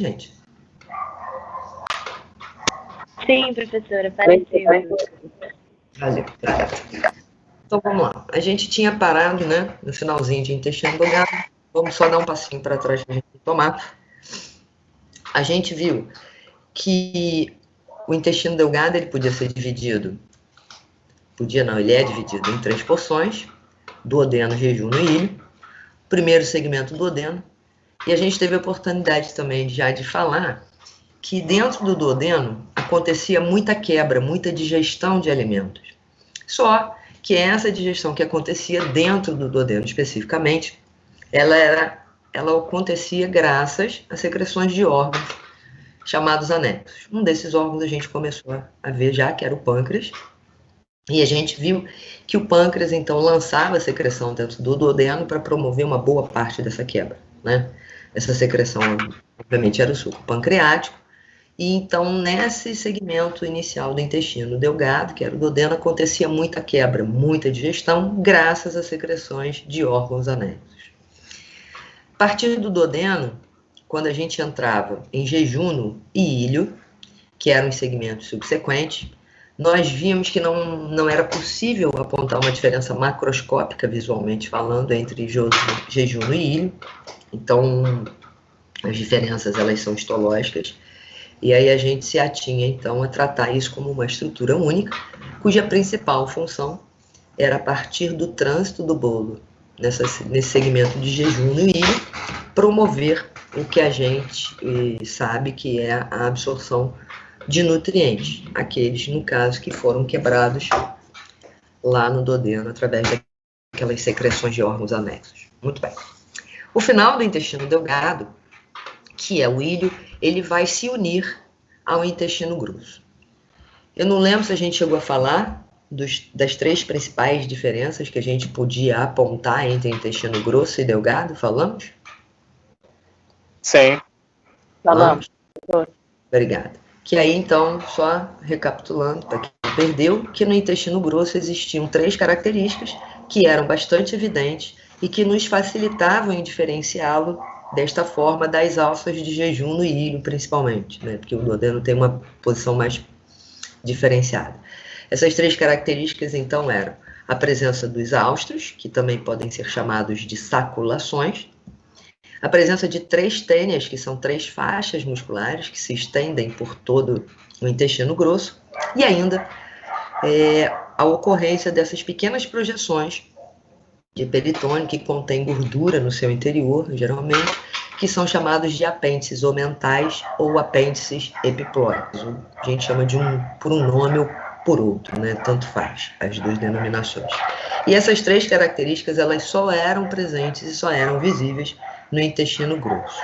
gente? Sim, professora, parecido. Valeu. Então, vamos lá. A gente tinha parado, né, no finalzinho de intestino delgado. Vamos só dar um passinho para trás para a gente tomar. A gente viu que o intestino delgado ele podia ser dividido. Podia não, ele é dividido em 3 porções: duodeno, jejum e ilho. Primeiro segmento duodeno. E a gente teve a oportunidade também já de falar que dentro do duodeno acontecia muita quebra, muita digestão de alimentos. Só que essa digestão que acontecia dentro do duodeno especificamente, ela acontecia graças a secreções de órgãos chamados anexos. Um desses órgãos a gente começou a ver já, que era o pâncreas, e a gente viu que o pâncreas então lançava a secreção dentro do duodeno para promover uma boa parte dessa quebra, né? Essa secreção, obviamente, era o suco pancreático. E então, nesse segmento inicial do intestino delgado, que era o duodeno, acontecia muita quebra, muita digestão, graças a secreções de órgãos anexos. A partir do duodeno, quando a gente entrava em jejum e ilho, que eram os segmentos subsequentes, nós vimos que não era possível apontar uma diferença macroscópica, visualmente falando, entre jejum e ilho. Então, as diferenças, elas são histológicas. E aí a gente se atinha, então, a tratar isso como uma estrutura única, cuja principal função era, a partir do trânsito do bolo, nesse segmento de jejum e ilho, promover o que a gente sabe que é a absorção de nutrientes, aqueles, no caso, que foram quebrados lá no duodeno, através daquelas secreções de órgãos anexos. Muito bem. O final do intestino delgado, que é o ilho, ele vai se unir ao intestino grosso. Eu não lembro se a gente chegou a falar das 3 principais diferenças que a gente podia apontar entre intestino grosso e delgado, falamos? Sim. Falamos. Obrigada. Que aí, então, só recapitulando, para quem perdeu, que no intestino grosso existiam 3 características que eram bastante evidentes e que nos facilitavam em diferenciá-lo desta forma das alças de jejum no ilho, principalmente, né? Porque o duodeno tem uma posição mais diferenciada. Essas 3 características, então, eram a presença dos áustros, que também podem ser chamados de saculações, a presença de 3 tênias, que são 3 faixas musculares que se estendem por todo o intestino grosso, e ainda a ocorrência dessas pequenas projeções de peritônio que contém gordura no seu interior, geralmente, que são chamados de apêndices omentais ou apêndices epiplóicos. A gente chama de por um nome ou por outro, né? Tanto faz as 2 denominações. E essas 3 características, elas só eram presentes e só eram visíveis no intestino grosso.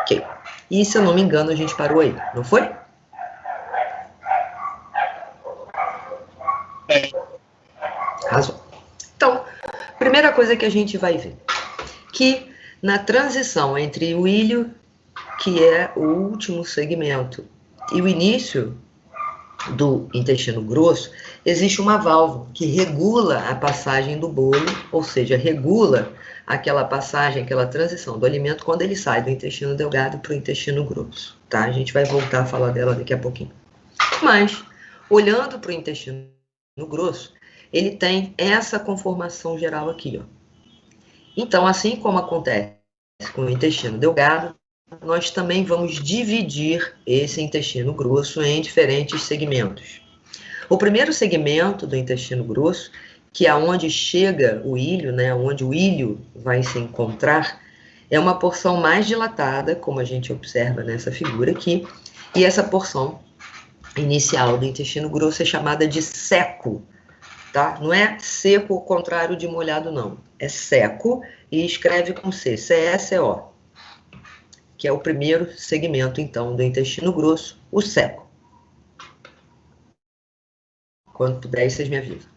Ok. E, se eu não me engano, a gente parou aí, não foi? Arrasou. Então, primeira coisa que a gente vai ver, que na transição entre o ilho, que é o último segmento, e o início do intestino grosso, existe uma válvula que regula a passagem do bolo, ou seja, regula aquela passagem, aquela transição do alimento quando ele sai do intestino delgado para o intestino grosso, tá? A gente vai voltar a falar dela daqui a pouquinho. Mas, olhando para o intestino grosso, ele tem essa conformação geral aqui, ó. Então, assim como acontece com o intestino delgado, nós também vamos dividir esse intestino grosso em diferentes segmentos. O primeiro segmento do intestino grosso, que é onde chega o ilho, né, onde o ilho vai se encontrar, é uma porção mais dilatada, como a gente observa nessa figura aqui, e essa porção inicial do intestino grosso é chamada de seco, tá? Não é seco ao contrário de molhado, não. É seco e escreve com C, C-E-C-O, que é o primeiro segmento, então, do intestino grosso, o seco. Quando puder, vocês me avisam.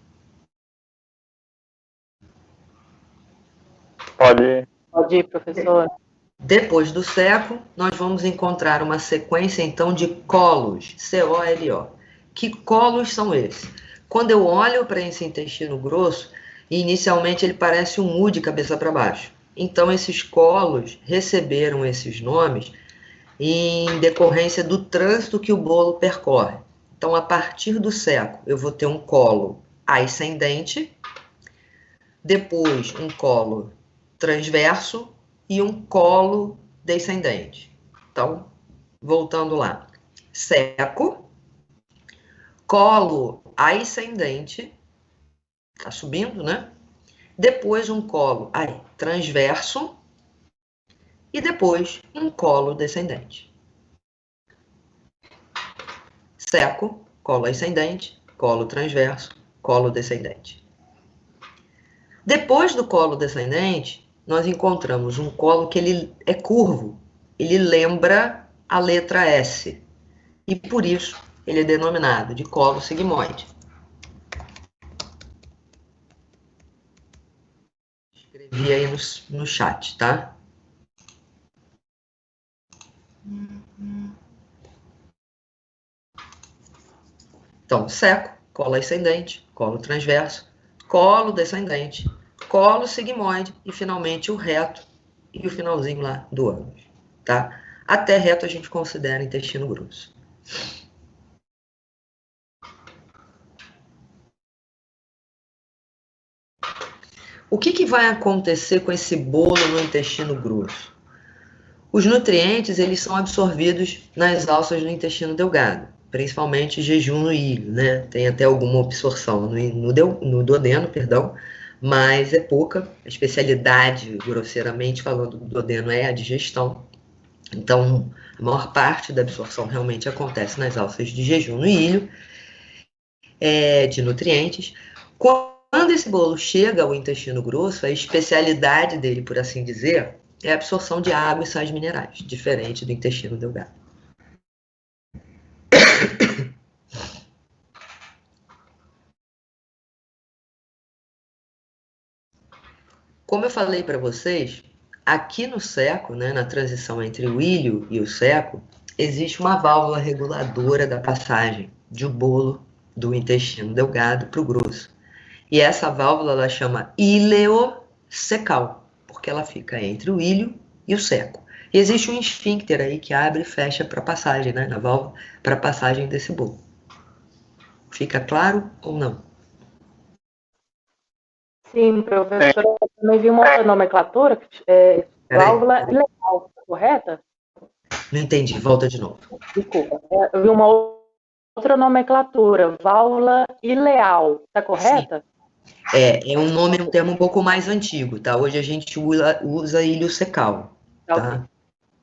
Pode ir, professor. Depois do seco, nós vamos encontrar uma sequência, então, de colos, C-O-L-O. Que colos são esses? Quando eu olho para esse intestino grosso, inicialmente ele parece um U de cabeça para baixo. Então, esses colos receberam esses nomes em decorrência do trânsito que o bolo percorre. Então, a partir do seco, eu vou ter um colo ascendente, depois um colo transverso e um colo descendente. Então, voltando lá. Seco, colo ascendente, tá subindo, né? Depois um colo transverso e depois um colo descendente. Seco, colo ascendente, colo transverso, colo descendente. Depois do colo descendente, nós encontramos um colo que ele é curvo, ele lembra a letra S, e por isso ele é denominado de colo sigmoide. Escrevi aí no chat, tá? Então, seco, colo ascendente, colo transverso, colo descendente, colo sigmoide e, finalmente, o reto e o finalzinho lá do ânus, tá? Até reto a gente considera intestino grosso. O que vai acontecer com esse bolo no intestino grosso? Os nutrientes, eles são absorvidos nas alças do intestino delgado, principalmente jejum no ilho, né? Tem até alguma absorção no duodeno, perdão, mas é pouca. A especialidade, grosseiramente falando, do duodeno é a digestão. Então, a maior parte da absorção realmente acontece nas alças de jejum no ilho, de nutrientes. Quando esse bolo chega ao intestino grosso, a especialidade dele, por assim dizer, é a absorção de água e sais minerais, diferente do intestino delgado. Como eu falei para vocês, aqui no seco, né, na transição entre o ilho e o seco, existe uma válvula reguladora da passagem de um bolo do intestino delgado para o grosso. E essa válvula ela chama ileocecal, porque ela fica entre o ilho e o seco. E existe um esfíncter aí que abre e fecha para passagem, né, na válvula, para passagem desse bolo. Fica claro ou não? Sim, professora, eu também vi uma outra nomenclatura, válvula ileal, correta? Não entendi, volta de novo. Desculpa, eu vi uma outra nomenclatura, válvula ileal, tá correta? É um nome, um termo um pouco mais antigo, tá? Hoje a gente usa iliocecal, tá? Okay.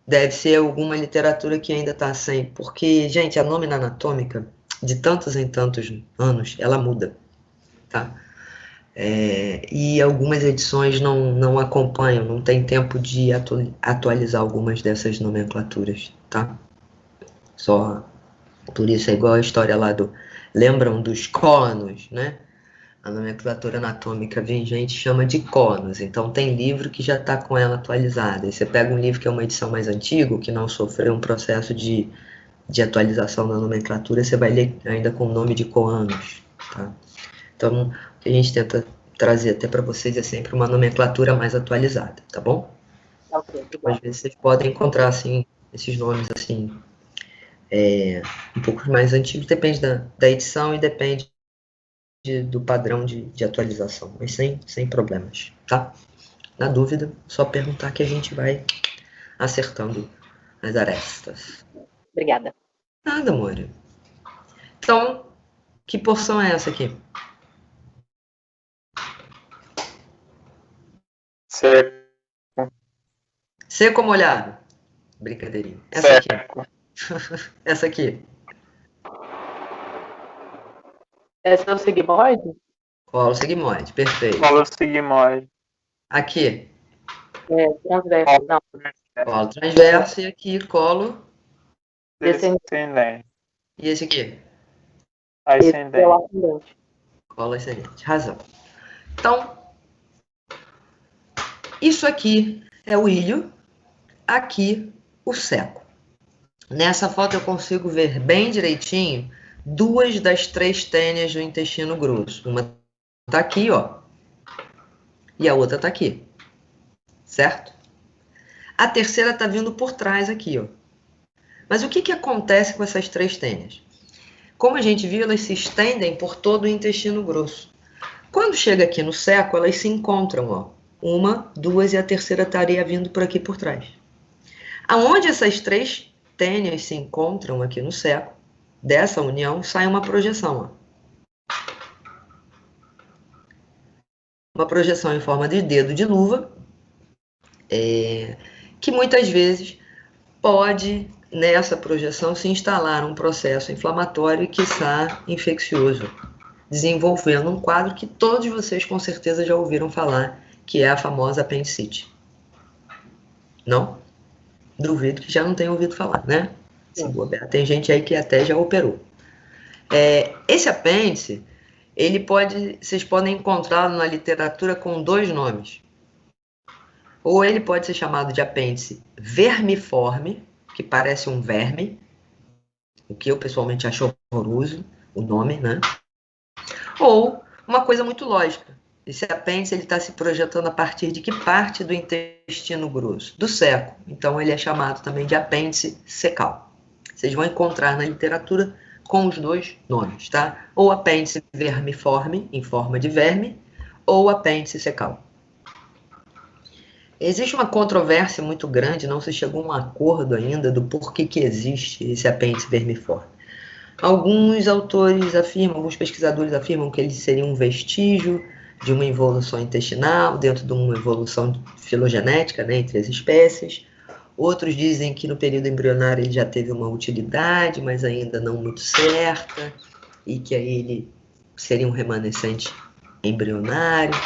Deve ser alguma literatura que ainda está sem, porque, gente, a nómina anatômica, de tantos em tantos anos, ela muda, tá? E algumas edições não acompanham, não tem tempo de atualizar algumas dessas nomenclaturas, tá? Só por isso é igual a história lá lembram dos conos, né? A nomenclatura anatômica vigente chama de conos, então tem livro que já está com ela atualizada. E você pega um livro que é uma edição mais antiga, que não sofreu um processo de atualização da nomenclatura, você vai ler ainda com o nome de coanos, tá? Então, o que a gente tenta trazer até para vocês é sempre uma nomenclatura mais atualizada, tá bom? Okay, Às vezes vocês podem encontrar, assim, esses nomes, assim, um pouco mais antigos, depende da edição e depende do padrão de atualização, mas sem problemas, tá? Na dúvida, só perguntar que a gente vai acertando as arestas. Obrigada. Nada, amor. Então, que porção é essa aqui? Seco. Seco ou molhado? Brincadeirinha. Essa aqui. Essa aqui. Essa é o sigmoide? Colo sigmoide, perfeito. Colo sigmoide. Aqui. Transverso, não. Colo transverso e aqui colo Descendente. E esse aqui? Ascendente. Esse é o ascendente. Colo ascendente, razão. Então, isso aqui é o ilho, aqui o seco. Nessa foto eu consigo ver bem direitinho 2 das 3 tênias do intestino grosso. Uma tá aqui, ó, e a outra tá aqui, certo? A terceira tá vindo por trás aqui, ó. Mas o que acontece com essas 3 tênias? Como a gente viu, elas se estendem por todo o intestino grosso. Quando chega aqui no seco, elas se encontram, ó. 1, 2 e a terceira estaria vindo por aqui por trás. Aonde essas 3 tênias se encontram aqui no seco, dessa união sai uma projeção, ó. Uma projeção em forma de dedo de luva, que muitas vezes pode, nessa projeção, se instalar um processo inflamatório e, quiçá, infeccioso, desenvolvendo um quadro que todos vocês com certeza já ouviram falar, que é a famosa apendicite. Não? Duvido que já não tenha ouvido falar, né? Tem gente aí que até já operou. Esse apêndice, vocês podem encontrá-lo na literatura com 2 nomes. Ou ele pode ser chamado de apêndice vermiforme, que parece um verme, o que eu pessoalmente acho horroroso, o nome, né? Ou uma coisa muito lógica. Esse apêndice está se projetando a partir de que parte do intestino grosso? Do seco. Então, ele é chamado também de apêndice secal. Vocês vão encontrar na literatura com os 2 nomes, tá? Ou apêndice vermiforme, em forma de verme, ou apêndice secal. Existe uma controvérsia muito grande, não se chegou a um acordo ainda do porquê que existe esse apêndice vermiforme. Alguns autores afirmam, alguns pesquisadores afirmam que ele seria um vestígio de uma evolução intestinal, dentro de uma evolução filogenética, né, entre as espécies. Outros dizem que no período embrionário ele já teve uma utilidade, mas ainda não muito certa, e que aí ele seria um remanescente embrionário.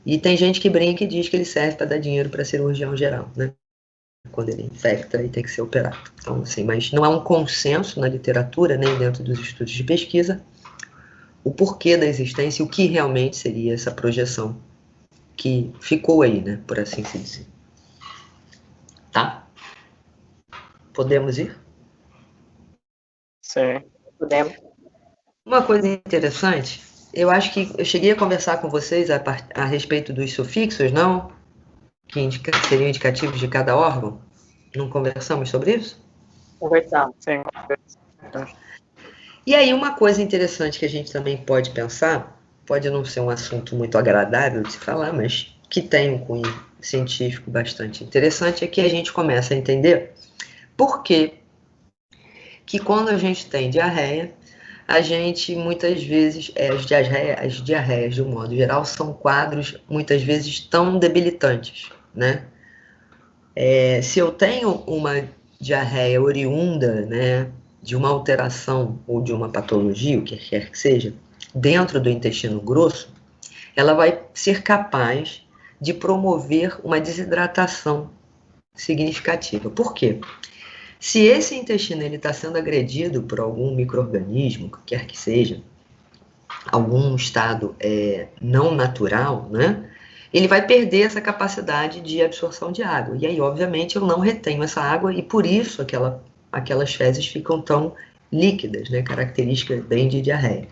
E tem gente que brinca e diz que ele serve para dar dinheiro para cirurgião geral, né? Quando ele infecta e tem que ser operado. Então, assim, mas não há um consenso na literatura, nem dentro dos estudos de pesquisa, o porquê da existência e o que realmente seria essa projeção que ficou aí, né? Por assim se dizer. Tá? Podemos ir? Sim. Podemos. Uma coisa interessante, eu acho que eu cheguei a conversar com vocês a respeito dos sufixos, não? Que seriam indicativos de cada órgão? Não conversamos sobre isso? Conversamos. Sim. E aí uma coisa interessante que a gente também pode pensar, pode não ser um assunto muito agradável de se falar, mas que tem um cunho científico bastante interessante, é que a gente começa a entender por que quando a gente tem diarreia, a gente muitas vezes, as diarreias de um modo geral, são quadros muitas vezes tão debilitantes, né? Se eu tenho uma diarreia oriunda, né, de uma alteração ou de uma patologia, o que quer que seja, dentro do intestino grosso, ela vai ser capaz de promover uma desidratação significativa. Por quê? Se esse intestino está sendo agredido por algum micro-organismo, o que quer que seja, algum estado não natural, né? Ele vai perder essa capacidade de absorção de água. E aí, obviamente, eu não retenho essa água e por isso aquelas fezes ficam tão líquidas, né? Característica bem de diarreia.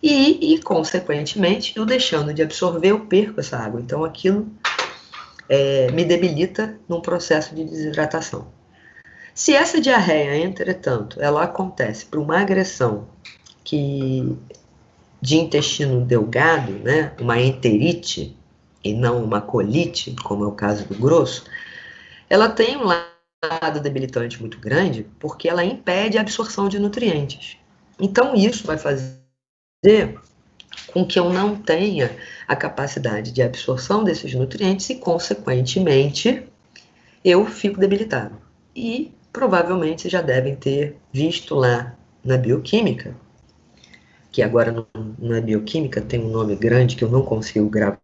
E, consequentemente, eu deixando de absorver, eu perco essa água. Então, aquilo me debilita num processo de desidratação. Se essa diarreia, entretanto, ela acontece por uma agressão de intestino delgado, né, uma enterite, e não uma colite, como é o caso do grosso, ela tem um lado debilitante muito grande, porque ela impede a absorção de nutrientes. Então, isso vai fazer com que eu não tenha a capacidade de absorção desses nutrientes e, consequentemente, eu fico debilitado. E, provavelmente, vocês já devem ter visto lá na bioquímica, que agora não é bioquímica, tem um nome grande que eu não consigo gravar,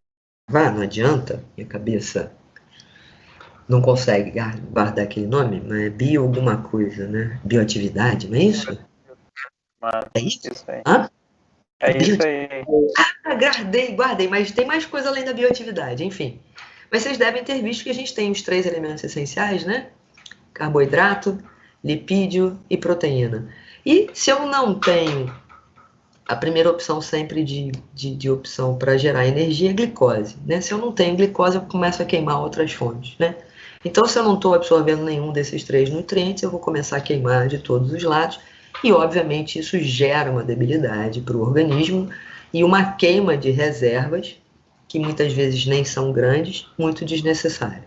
não adianta, minha cabeça não consegue guardar aquele nome, mas é bio alguma coisa, né? Bioatividade, não é isso? É isso? Isso aí. Hã? É isso aí. Guardei, mas tem mais coisa além da bioatividade, enfim. Mas vocês devem ter visto que a gente tem os 3 elementos essenciais, né? Carboidrato, lipídio e proteína. E se eu não tenho a primeira opção sempre de opção para gerar energia é glicose, né? Se eu não tenho glicose, eu começo a queimar outras fontes, né? Então, se eu não estou absorvendo nenhum desses 3 nutrientes, eu vou começar a queimar de todos os lados e, obviamente, isso gera uma debilidade para o organismo e uma queima de reservas, que muitas vezes nem são grandes, muito desnecessária.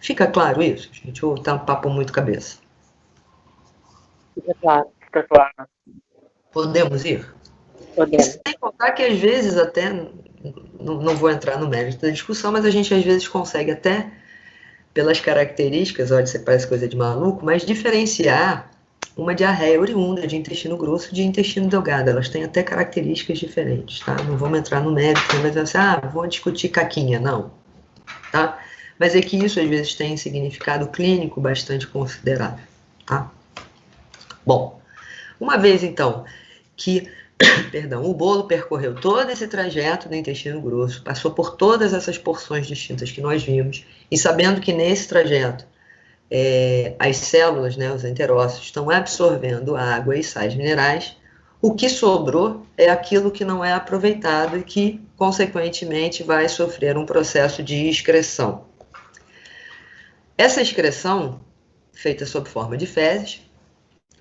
Fica claro isso, gente? Ou tá um papo muito cabeça? Fica claro. Fica claro. Podemos ir? Podemos. Sem contar que às vezes até, não vou entrar no mérito da discussão, mas a gente às vezes consegue até, pelas características, olha, você parece coisa de maluco, mas diferenciar uma diarreia oriunda de intestino grosso de intestino delgado. Elas têm até características diferentes, tá? Não vamos entrar no mérito, não vai dizer assim, vamos discutir caquinha, não. Tá? Mas é que isso às vezes tem significado clínico bastante considerável, tá? Bom, uma vez então que o bolo percorreu todo esse trajeto do intestino grosso, passou por todas essas porções distintas que nós vimos, e sabendo que nesse trajeto as células, né, os enterócitos, estão absorvendo água e sais minerais, o que sobrou é aquilo que não é aproveitado e que, consequentemente, vai sofrer um processo de excreção. Essa excreção, feita sob forma de fezes,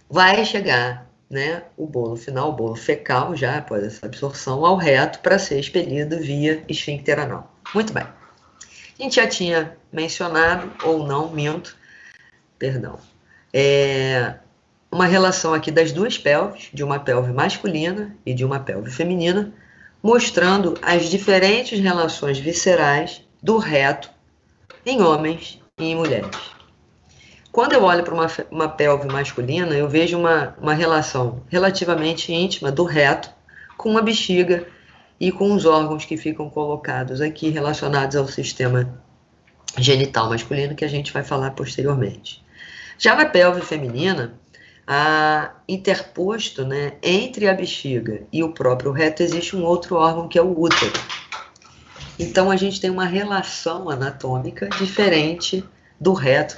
vai chegar, né, o bolo final, o bolo fecal, já após essa absorção, ao reto para ser expelido via esfíncter anal. Muito bem. A gente já tinha mencionado, ou não, minto, perdão, uma relação aqui das duas pelves, de uma pelve masculina e de uma pelve feminina, mostrando as diferentes relações viscerais do reto em homens e em mulheres. Quando eu olho para uma pelve masculina, eu vejo uma relação relativamente íntima do reto com a bexiga e com os órgãos que ficam colocados aqui relacionados ao sistema genital masculino, que a gente vai falar posteriormente. Já na pelve feminina, interposto, né, entre a bexiga e o próprio reto, existe um outro órgão que é o útero. Então, a gente tem uma relação anatômica diferente do reto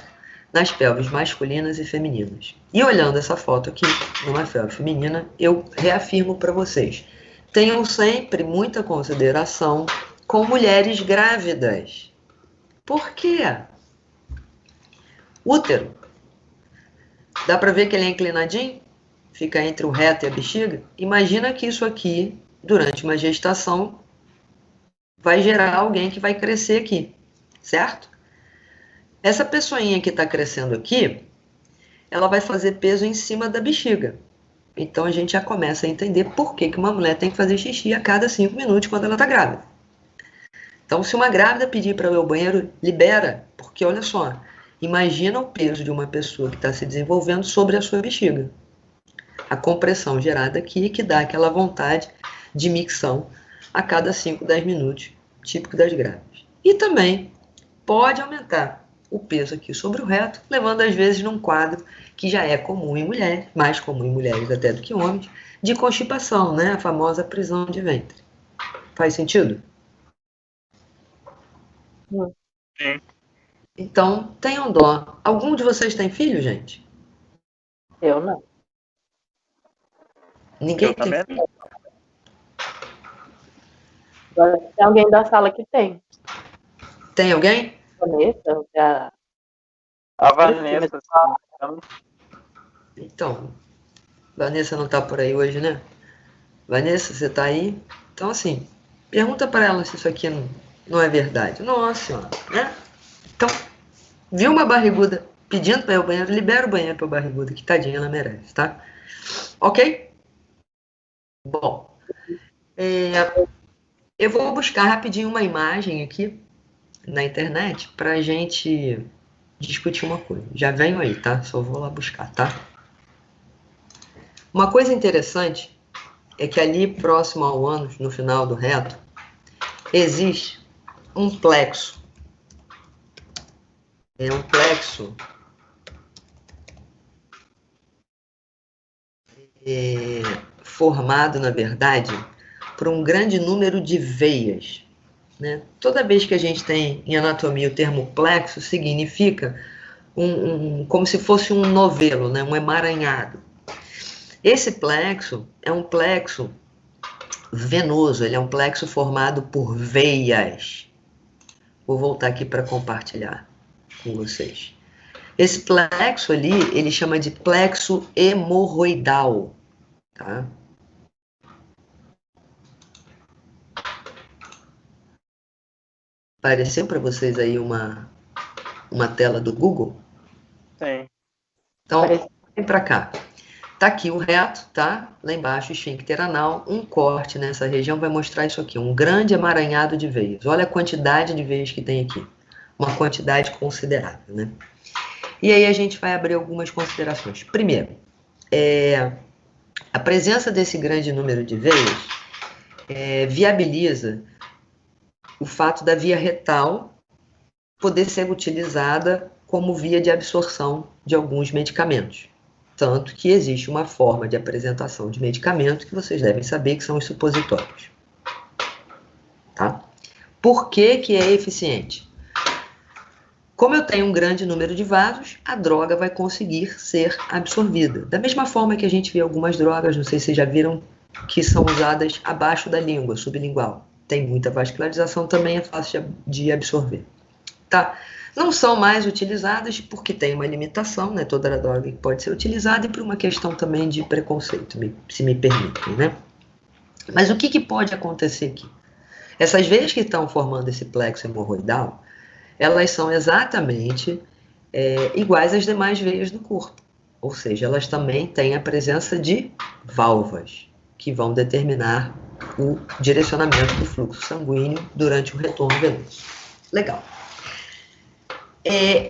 nas pelves masculinas e femininas. E olhando essa foto aqui, numa pelve feminina, eu reafirmo para vocês, tenham sempre muita consideração com mulheres grávidas. Por quê? Útero. Dá para ver que ele é inclinadinho? Fica entre o reto e a bexiga? Imagina que isso aqui, durante uma gestação, vai gerar alguém que vai crescer aqui, certo? Essa pessoinha que está crescendo aqui, ela vai fazer peso em cima da bexiga. Então a gente já começa a entender por que uma mulher tem que fazer xixi a cada 5 minutos quando ela está grávida. Então, se uma grávida pedir para ir ao banheiro, libera, porque olha só, imagina o peso de uma pessoa que está se desenvolvendo sobre a sua bexiga. A compressão gerada aqui que dá aquela vontade de micção a cada 5, 10 minutos, típico das grávidas. E também pode aumentar o peso aqui sobre o reto, levando às vezes num quadro que já é comum em mulheres, mais comum em mulheres até do que homens, de constipação, né? A famosa prisão de ventre. Faz sentido? Sim. Então, tenham dó. Algum de vocês tem filho, gente? Eu não. Ninguém Eu tem também filho? Agora, tem alguém da sala que tem. Tem alguém? Vanessa, A Vanessa, assim, Então, Vanessa não tá por aí hoje, né? Vanessa, você tá aí? Então, assim, pergunta para ela se isso aqui não é verdade. Nossa senhora, né? Então, viu uma barriguda pedindo para ir ao banheiro, libera o banheiro para a barriguda, que tadinha ela merece, tá? Ok? Bom, eu vou buscar rapidinho uma imagem aqui na internet para a gente discutir uma coisa. Já venho aí, tá? Só vou lá buscar, tá? Uma coisa interessante é que ali próximo ao ânus, no final do reto, existe um plexo. É um plexo formado, na verdade, por um grande número de veias. Né? Toda vez que a gente tem em anatomia o termo plexo, significa como se fosse um novelo, né? Um emaranhado. Esse plexo é um plexo venoso, ele é um plexo formado por veias. Vou voltar aqui para compartilhar. com vocês. Esse plexo ali, ele chama de plexo hemorroidal, tá? Apareceu para vocês aí uma tela do Google? Sim. Então, vem para cá. Tá aqui o reto, tá? Lá embaixo, o esfíncter anal, um corte nessa região vai mostrar isso aqui, um grande emaranhado de veias. Olha a quantidade de veias que tem aqui. Uma quantidade considerável, né? E aí a gente vai abrir algumas considerações. Primeiro, a presença desse grande número de veias viabiliza o fato da via retal poder ser utilizada como via de absorção de alguns medicamentos. Tanto que existe uma forma de apresentação de medicamento que vocês devem saber, que são os supositórios. Tá? Por que que é eficiente? Como eu tenho um grande número de vasos, a droga vai conseguir ser absorvida. Da mesma forma que a gente vê algumas drogas, não sei se vocês já viram, que são usadas abaixo da língua, sublingual. Tem muita vascularização, também é fácil de absorver. Tá? Não são mais utilizadas porque tem uma limitação, né? Toda droga que pode ser utilizada e por uma questão também de preconceito, se me permitem, né? Mas o que pode acontecer aqui? Essas veias que estão formando esse plexo hemorroidal, elas são exatamente iguais às demais veias do corpo. Ou seja, elas também têm a presença de válvulas, que vão determinar o direcionamento do fluxo sanguíneo durante o retorno venoso. Legal.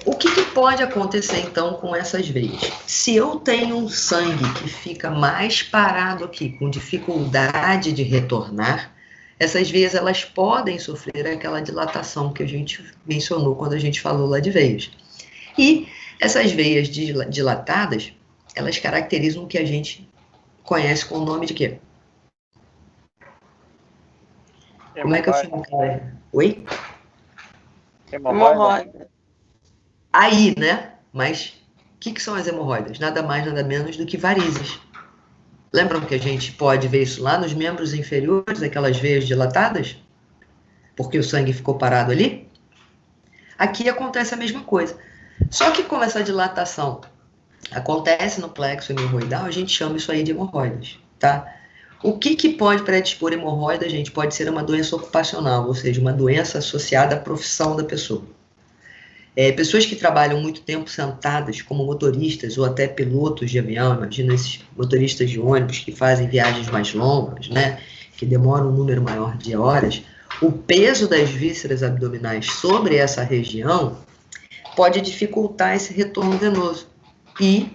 O que pode acontecer, então, com essas veias? Se eu tenho um sangue que fica mais parado aqui, com dificuldade de retornar, essas veias elas podem sofrer aquela dilatação que a gente mencionou quando a gente falou lá de veias. E essas veias dilatadas, elas caracterizam o que a gente conhece com o nome de quê? Como é que eu chamo aquela? Oi? Hemorroida. Aí, né? Mas o que são as hemorroidas? Nada mais, nada menos do que varizes. Lembram que a gente pode ver isso lá nos membros inferiores, aquelas veias dilatadas? Porque o sangue ficou parado ali? Aqui acontece a mesma coisa. Só que como essa dilatação acontece no plexo hemorroidal, a gente chama isso aí de hemorroidas, tá? O que pode predispor hemorroida, gente? Pode ser uma doença ocupacional, ou seja, uma doença associada à profissão da pessoa. Pessoas que trabalham muito tempo sentadas, como motoristas ou até pilotos de avião, imagina esses motoristas de ônibus que fazem viagens mais longas, né, que demoram um número maior de horas, o peso das vísceras abdominais sobre essa região pode dificultar esse retorno venoso e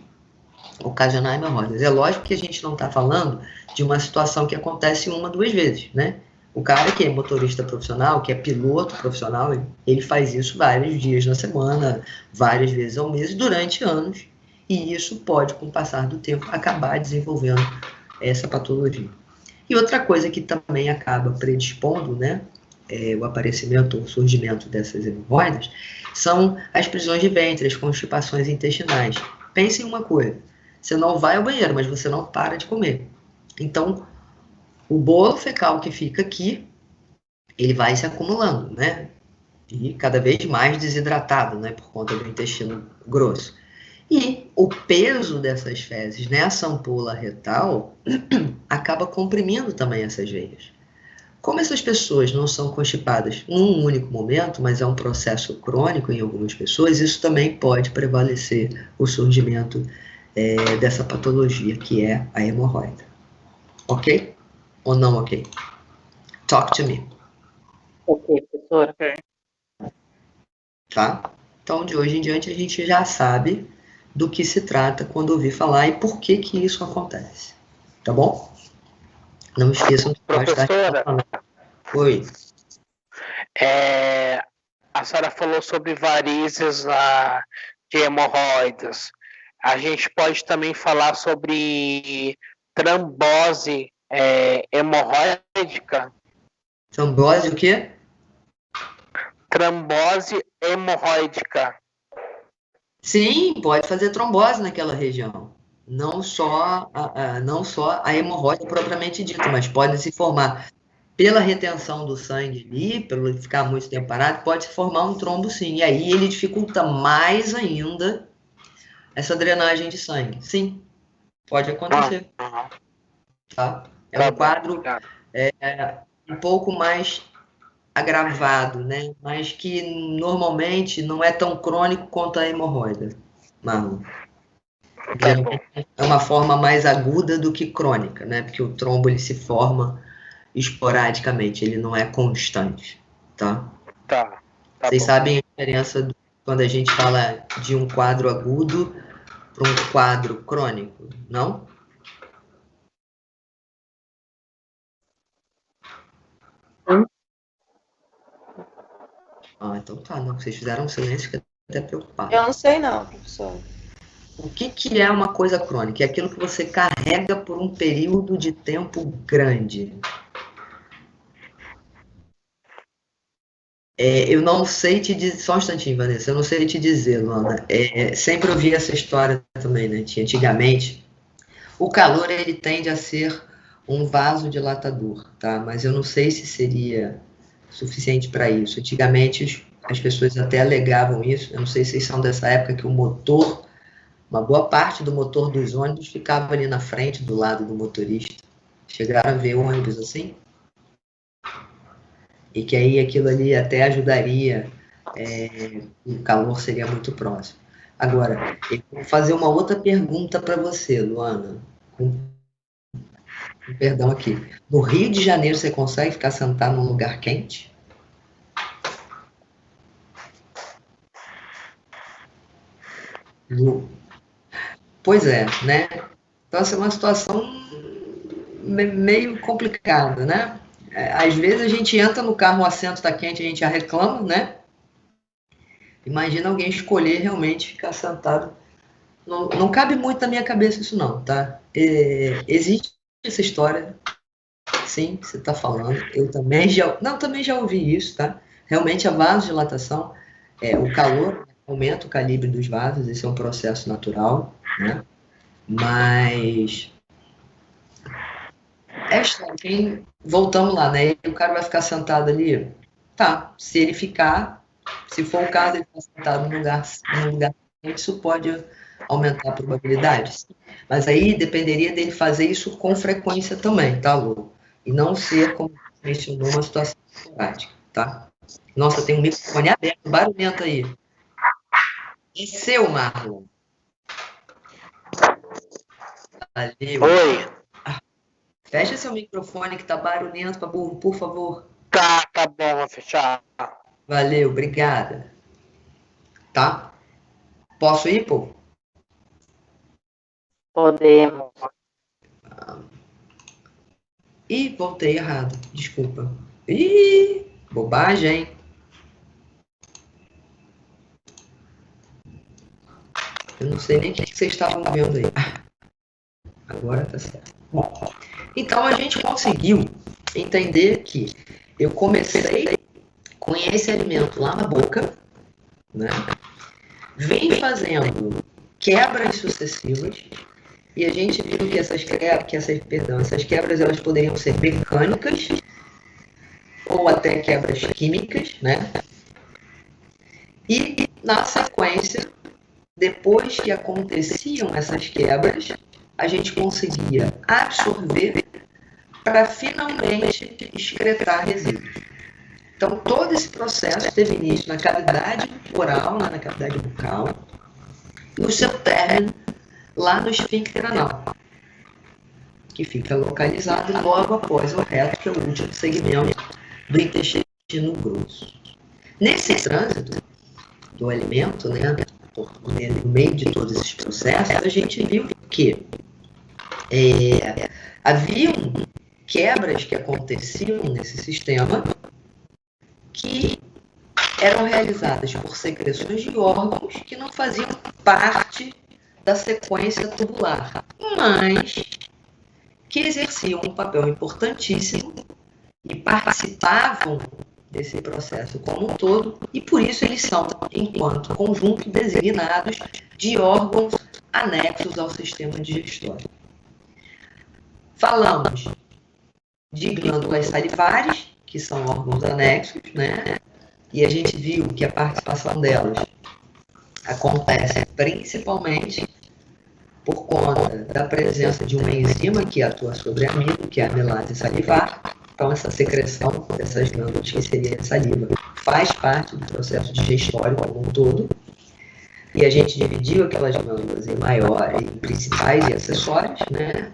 ocasionar hemorroidas. É lógico que a gente não está falando de uma situação que acontece uma, duas vezes, né? O cara que é motorista profissional, que é piloto profissional, ele faz isso vários dias na semana, várias vezes ao mês, durante anos, e isso pode, com o passar do tempo, acabar desenvolvendo essa patologia. E outra coisa que também acaba predispondo, né, o aparecimento ou surgimento dessas hemorroidas, são as prisões de ventre, as constipações intestinais. Pense em uma coisa, você não vai ao banheiro, mas você não para de comer. Então, o bolo fecal que fica aqui, ele vai se acumulando, né? E cada vez mais desidratado, né? Por conta do intestino grosso. E o peso dessas fezes nessa ampola retal acaba comprimindo também essas veias. Como essas pessoas não são constipadas num único momento, mas é um processo crônico em algumas pessoas, isso também pode prevalecer o surgimento dessa patologia, que é a hemorroida. Ok? Ou não ok? Talk to me. Ok, professora. Ok. Tá? Então, de hoje em diante, a gente já sabe do que se trata quando ouvir falar e por que isso acontece. Tá bom? Não esqueçam de Professora, Oi. A senhora falou sobre varizes de hemorroidas. A gente pode também falar sobre trombose hemorróidica. Trombose o quê? Trombose hemorróidica. Sim, pode fazer trombose naquela região. Não só a hemorroida propriamente dita, mas podem se formar pela retenção do sangue ali, pelo ele ficar muito tempo parado, pode se formar um trombo sim. E aí ele dificulta mais ainda essa drenagem de sangue. Sim, pode acontecer. Tá? É um quadro um pouco mais agravado, né? Mas que normalmente não é tão crônico quanto a hemorroida, Marlon. É uma forma mais aguda do que crônica, né? Porque o trombo ele se forma esporadicamente, ele não é constante, tá? Vocês sabem a diferença quando a gente fala de um quadro agudo para um quadro crônico, não? Ah, então tá, não. Vocês fizeram um silêncio que eu até preocupado. Eu não sei não, professor. O que é uma coisa crônica? É aquilo que você carrega por um período de tempo grande. Eu não sei te dizer, só um instantinho, Vanessa, eu não sei te dizer, Luana. Sempre ouvi essa história também, né? Antigamente, o calor ele tende a ser um vasodilatador, tá? Mas eu não sei se seria suficiente para isso. Antigamente, as pessoas até alegavam isso. Eu não sei se vocês são dessa época que o motor, uma boa parte do motor dos ônibus ficava ali na frente, do lado do motorista. Chegaram a ver ônibus assim? E que aí aquilo ali até ajudaria, o calor seria muito próximo. Agora, eu vou fazer uma outra pergunta para você, Luana. Com perdão aqui. No Rio de Janeiro, você consegue ficar sentado num lugar quente? Pois é, né? Então, essa é uma situação meio complicada, né? Às vezes a gente entra no carro, o assento está quente, a gente já reclama, né? Imagina alguém escolher realmente ficar sentado. Não cabe muito na minha cabeça isso não, tá? Existe essa história, sim, que você está falando. Eu também já ouvi isso, tá? Realmente a vasodilatação, o calor aumenta o calibre dos vasos, esse é um processo natural, né? Mas voltamos lá, né? O cara vai ficar sentado ali, tá? Se for o caso, ele ficar sentado num lugar quente, isso pode aumentar a probabilidade. Mas aí dependeria dele fazer isso com frequência também, tá, Lu? E não ser, como você mencionou, uma situação esporádica, tá? Nossa, tem um microfone aberto, barulhento aí. É seu, Marlon. Valeu. Oi. Fecha seu microfone que tá barulhento, por favor. Tá bom, vou fechar. Valeu, obrigada. Tá? Posso ir, pô? Podemos. Ih, voltei errado. Desculpa. Ih, bobagem, hein? Eu não sei nem o que vocês estavam vendo aí. Agora tá certo. Bom, então a gente conseguiu entender que eu comecei com esse alimento lá na boca, né? Vem fazendo quebras sucessivas e a gente viu que essas quebras elas poderiam ser mecânicas ou até quebras químicas, né? E na sequência, depois que aconteciam essas quebras, a gente conseguia absorver para finalmente excretar resíduos. Então, todo esse processo teve início na cavidade oral, na cavidade bucal, e o seu término lá no esfíncter anal, que fica localizado logo após o reto, que é o último segmento do intestino grosso. Nesse trânsito do alimento, né, no meio de todos esses processos, a gente viu que haviam quebras que aconteciam nesse sistema que eram realizadas por secreções de órgãos que não faziam parte da sequência tubular, mas que exerciam um papel importantíssimo e participavam desse processo como um todo, e por isso eles são, enquanto conjunto, designados de órgãos anexos ao sistema digestório. Falamos de glândulas salivares, que são órgãos anexos, né? E a gente viu que a participação delas acontece principalmente por conta da presença de uma enzima que atua sobre amido, que é a amelase salivar. Então, essa secreção dessas glândulas, que seria a saliva, faz parte do processo digestório como um todo. E a gente dividiu aquelas glândulas em maiores, em principais e acessórias, né?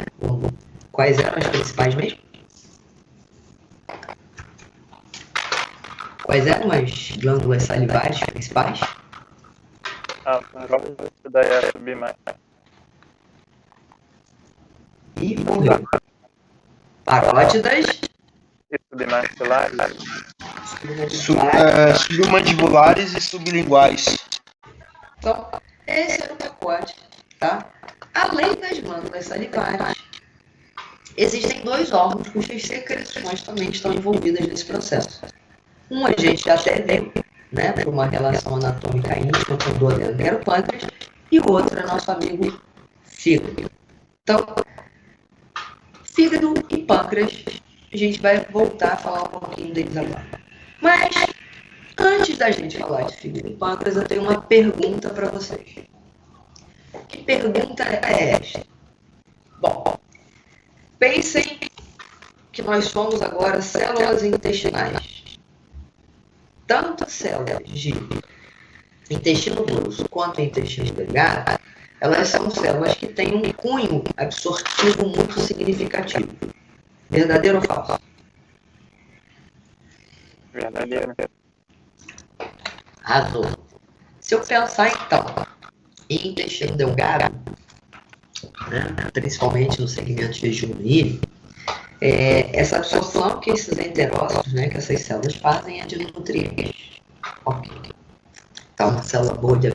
Quais eram as principais mesmo? Quais eram as glândulas salivares principais? A parótida e a submaxilar. E morreu. Parótidas, E submaxilares. Submandibulares e sublinguais. Então, esse era o pacote, tá? Além das glândulas salivares, existem dois órgãos cujas secreções também estão envolvidas nesse processo. Um a gente já até viu, né, por uma relação anatômica íntima com o duodeno, que era o pâncreas, e o outro é nosso amigo fígado. Então, fígado e pâncreas, a gente vai voltar a falar um pouquinho deles agora. Mas, antes da gente falar de fígado e pâncreas, eu tenho uma pergunta para vocês. Que pergunta é esta? Bom, pensem que nós somos agora células intestinais. Tanto células de intestino grosso quanto intestino delgado, elas são células que têm um cunho absortivo muito significativo. Verdadeiro ou falso? Verdadeiro. Arrasou. Se eu pensar, então, em intestino delgado, né, principalmente no segmento jejum-milho, essa absorção que esses enterócitos, né, que essas células fazem é de nutrientes. Ok. Então, uma célula boa de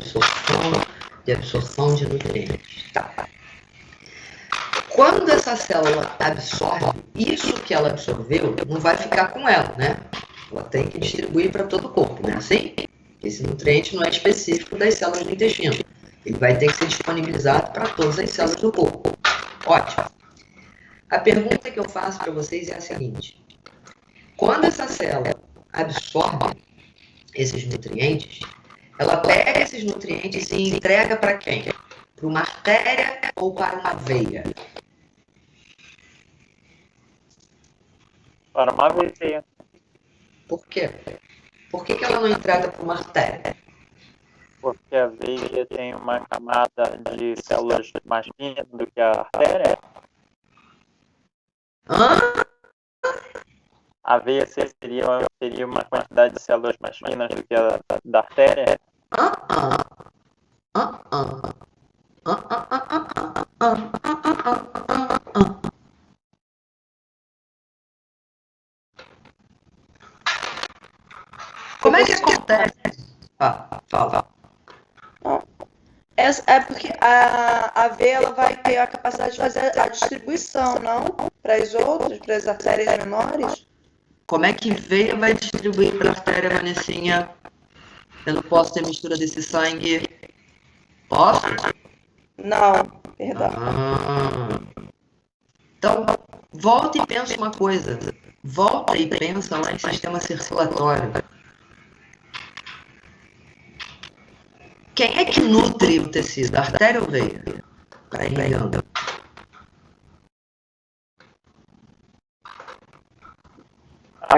absorção de nutrientes. Tá. Quando essa célula absorve isso que ela absorveu, não vai ficar com ela, né? Ela tem que distribuir para todo o corpo, né? Assim, esse nutriente não é específico das células do intestino. Ele vai ter que ser disponibilizado para todas as células do corpo. Ótimo. A pergunta que eu faço para vocês é a seguinte. Quando essa célula absorve esses nutrientes, ela pega esses nutrientes e entrega para quem? Para uma artéria ou para uma veia? Para uma veia. Por quê? Por que ela não entrega para uma artéria? Porque a veia tem uma camada de células mais finas do que a artéria. Hã? A veia teria uma quantidade de células mais finas do que a da artéria. Como é que acontece? Fala. É porque a veia ela vai ter a capacidade de fazer a distribuição, não? Para as outras, para as artérias menores? Como é que veia vai distribuir para a artéria, Vanessinha? Eu não posso ter mistura desse sangue. Posso? Não, perdão. Então, volta e pensa uma coisa. Volta e pensa lá em sistema circulatório. Quem é que nutre o tecido? Artéria ou veia? Para ir ligando.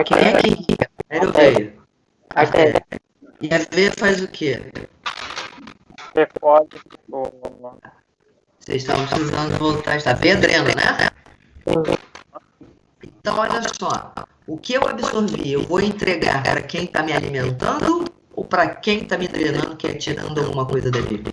Quem é que irriga? Artéria ou veia? Artéria. E a veia faz o quê? Você pode. Vocês estão precisando voltar. A veia drena, né? Então, olha só. O que eu absorvi, eu vou entregar para quem está me alimentando ou para quem está me drenando, que é tirando alguma coisa dali?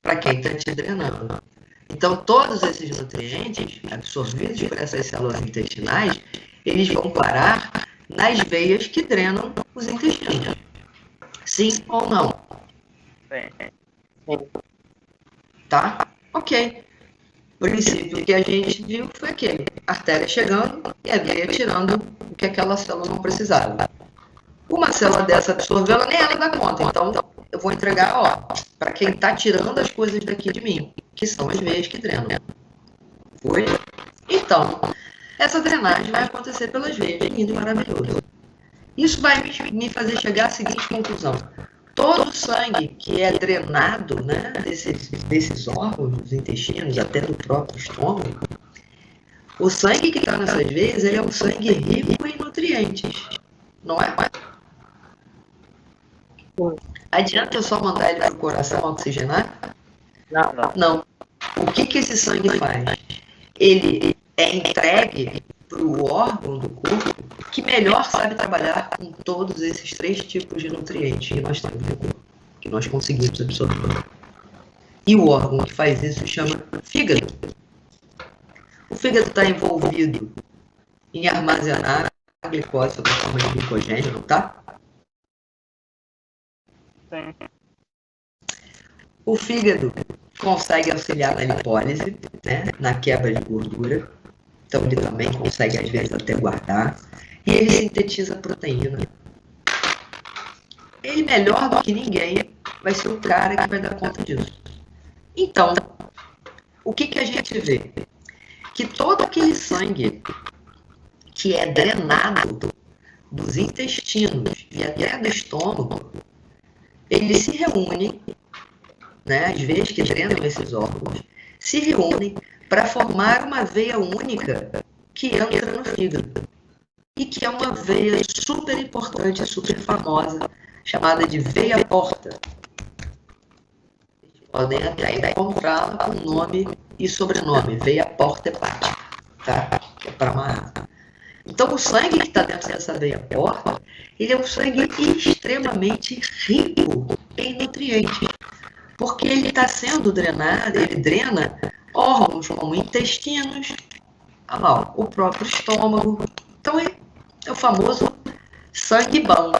Para quem está te drenando. Então, todos esses nutrientes absorvidos por essas células intestinais, eles vão parar nas veias que drenam os intestinos. Sim ou não? Sim. Tá? Ok. O princípio que a gente viu foi aquele. Artéria chegando e a veia tirando o que aquela célula não precisava. Uma célula dessa absorveu, ela nem ela dá conta. Então, eu vou entregar, para quem está tirando as coisas daqui de mim, que são as veias que drenam. Foi? Então, essa drenagem vai acontecer pelas veias, lindo e maravilhoso. Isso vai me fazer chegar à seguinte conclusão. Todo o sangue que é drenado, né, desses órgãos, dos intestinos, até do próprio estômago, o sangue que está nessas veias, ele é um sangue rico em nutrientes, não é? Adianta eu só mandar ele para o coração oxigenar? Não. Não. O que esse sangue faz? Ele é entregue para o órgão do corpo que melhor sabe trabalhar com todos esses 3 tipos de nutrientes que nós temos no corpo, que nós conseguimos absorver. E o órgão que faz isso se chama fígado. O fígado está envolvido em armazenar a glicose sob a forma de glicogênio, não tá? Sim. O fígado consegue auxiliar na lipólise, né, na quebra de gordura. Então ele também consegue, às vezes, até guardar. E ele sintetiza proteína. Ele, melhor do que ninguém, vai ser o cara que vai dar conta disso. Então, o que a gente vê? Que todo aquele sangue que é drenado dos intestinos e até do estômago, ele se reúne, né, as veias que drenam esses órgãos, se reúnem para formar uma veia única que entra no fígado. E que é uma veia super importante, super famosa, chamada de veia porta. Vocês podem até encontrá-la com nome e sobrenome, veia porta hepática, tá? É para amarrar. Então, o sangue que está dentro dessa veia porta, ele é um sangue extremamente rico em nutrientes, porque ele está sendo drenado, ele drena órgãos como intestinos, o próprio estômago. Então, é o famoso sangue bom.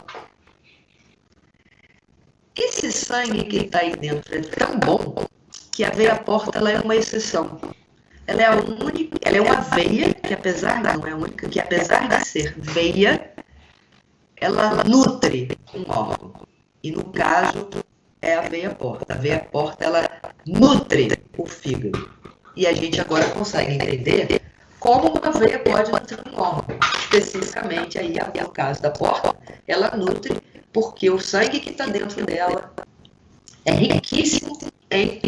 Esse sangue que está aí dentro é tão bom que a veia porta ela é uma exceção. Ela é a única, ela é uma veia que, apesar de ser veia, ela nutre um órgão. E no caso é a veia porta. A veia porta ela nutre o fígado. E a gente agora consegue entender como uma veia pode nutrir um órgão. Especificamente, aí, no caso da porta, ela nutre porque o sangue que está dentro dela é riquíssimo em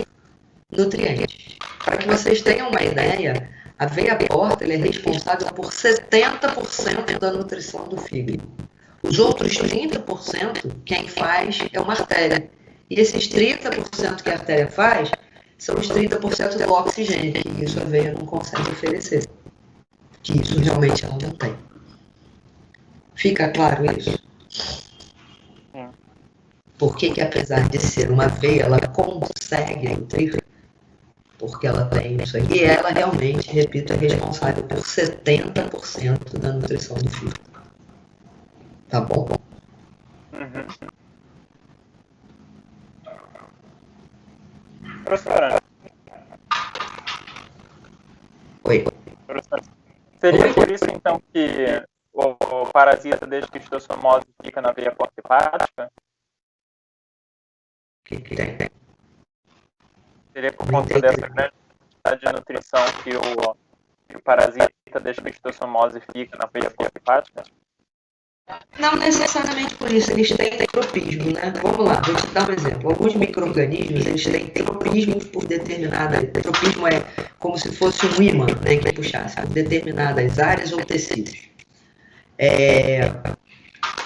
nutrientes. Para que vocês tenham uma ideia, a veia porta é responsável por 70% da nutrição do fígado. Os outros 30%, quem faz é uma artéria. E esses 30% que a artéria faz são os 30% do oxigênio, que isso a veia não consegue oferecer. Que isso realmente ela não tem. Fica claro isso? Por que apesar de ser uma veia, ela consegue nutrir? Porque ela tem isso aí. E ela realmente, repito, é responsável por 70% da nutrição do fígado. Tá bom? Professora. Oi. Professora. Seria por isso, então, que o parasita da esquistossomose fica na veia porta hepática? O que tem? Seria por conta dessa grande quantidade de nutrição que o parasita da esquistossomose fica na veia porta hepática? Não necessariamente por isso, eles têm tropismo, né? Vamos lá, vou te dar um exemplo. Alguns micro-organismos, eles têm tropismos por determinada... Tropismo é como se fosse um ímã, né, que puxasse por determinadas áreas ou tecidos.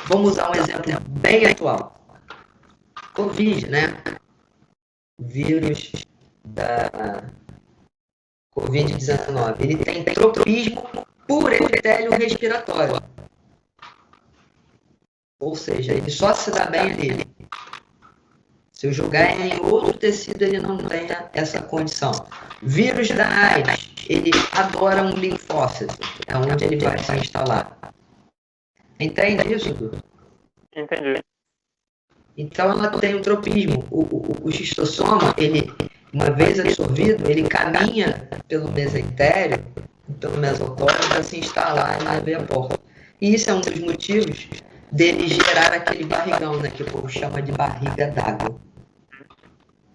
Vamos usar um exemplo bem atual. Covid, né? O vírus da Covid-19, ele tem tropismo por epitélio respiratório. Ou seja, ele só se dá bem ali. Se eu jogar em outro tecido, ele não tem essa condição. Vírus da AIDS, ele adora um linfócito. É onde ele vai se instalar. Entende isso, Dudu? Entendi. Então, ela tem um tropismo. O xistossoma, ele, uma vez absorvido, ele caminha pelo mesentério, pelo mesotélio, para se instalar na veia porta. E isso é um dos motivos dele gerar aquele barrigão, né, que o povo chama de barriga d'água.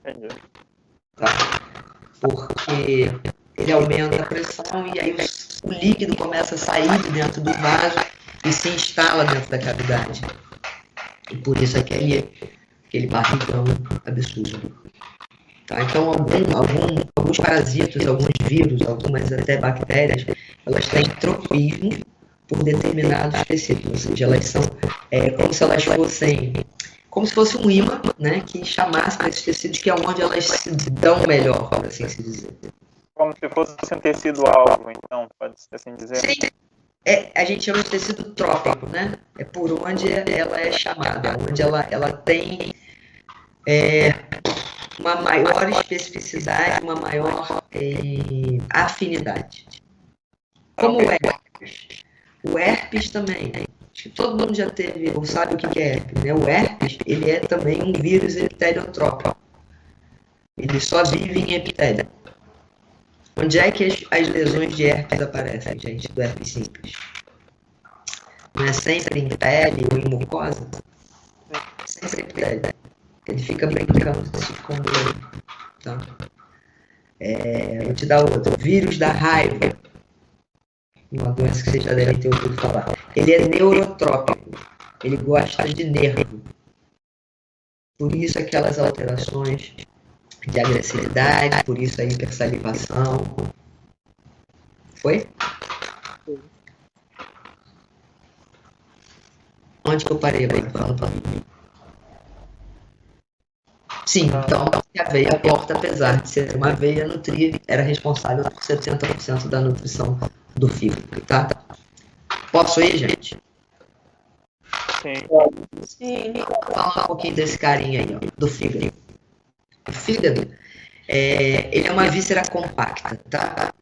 Entendi. Tá? Porque ele aumenta a pressão e aí o líquido começa a sair de dentro do vaso e se instala dentro da cavidade. E por isso aquele barrigão absurdo. Tá? Então, alguns parasitas, alguns vírus, algumas até bactérias, elas têm tropismo por determinados tecidos, ou seja, elas são como se elas fossem, como se fosse um imã, né, que chamasse para esses tecidos, que é onde elas se dão melhor, por assim se dizer. Como se fosse um tecido alvo, então, pode assim dizer? Sim. A gente chama de tecido trópico, né? É por onde ela é chamada, onde ela tem uma maior especificidade, uma maior afinidade. Como o herpes. O herpes também, acho que todo mundo já teve, ou sabe o que é herpes, né? O herpes, ele é também um vírus epiteliotrópico. Ele só vive em epitélio. Onde é que as lesões de herpes aparecem, gente, do herpes simples? Não é sempre em pele ou em mucosa? Sempre em pele. Ele fica brincando, se escondendo. Tá? Vou te dar outro. Vírus da raiva. Uma doença que vocês já devem ter ouvido falar. Ele é neurotrópico. Ele gosta de nervo. Por isso aquelas alterações de agressividade, por isso a hipersalivação. Foi? Onde que eu parei agora? Fala pra mim. Sim, então a aveia porta, apesar de ser uma aveia, era responsável por 70% da nutrição do fígado, tá? Posso ir, gente? Sim. Fala um pouquinho desse carinha aí, ó, do fígado. O fígado, ele é uma víscera compacta, tá?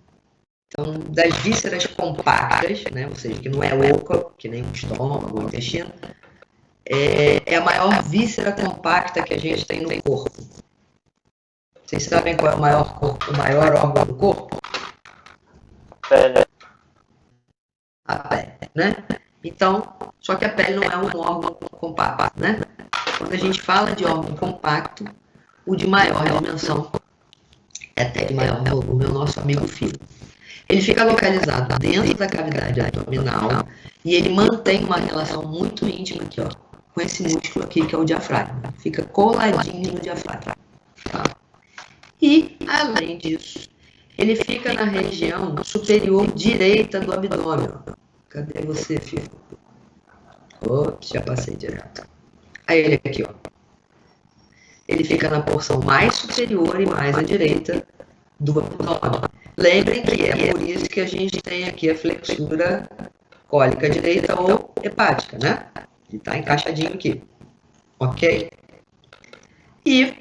Então, das vísceras compactas, né, ou seja, que não é oca, que nem o estômago, o intestino, é a maior víscera compacta que a gente tem no corpo. Vocês sabem qual é o maior órgão do corpo? Pele. A pele, né? Então, só que a pele não é um órgão compacto, né? Quando a gente fala de órgão compacto, o de maior dimensão é até de maior volume, é o nosso amigo fígado. Ele fica localizado dentro da cavidade abdominal e ele mantém uma relação muito íntima aqui, ó, com esse músculo aqui que é o diafragma. Fica coladinho no diafragma. Tá? E, além disso, ele fica na região superior direita do abdômen. Cadê você, filho? Ops, já passei direto. Aí ele aqui, ó. Ele fica na porção mais superior e mais à direita do abdômen. Lembrem que é por isso que a gente tem aqui a flexura cólica direita ou hepática, né? Ele está encaixadinho aqui. Ok? E,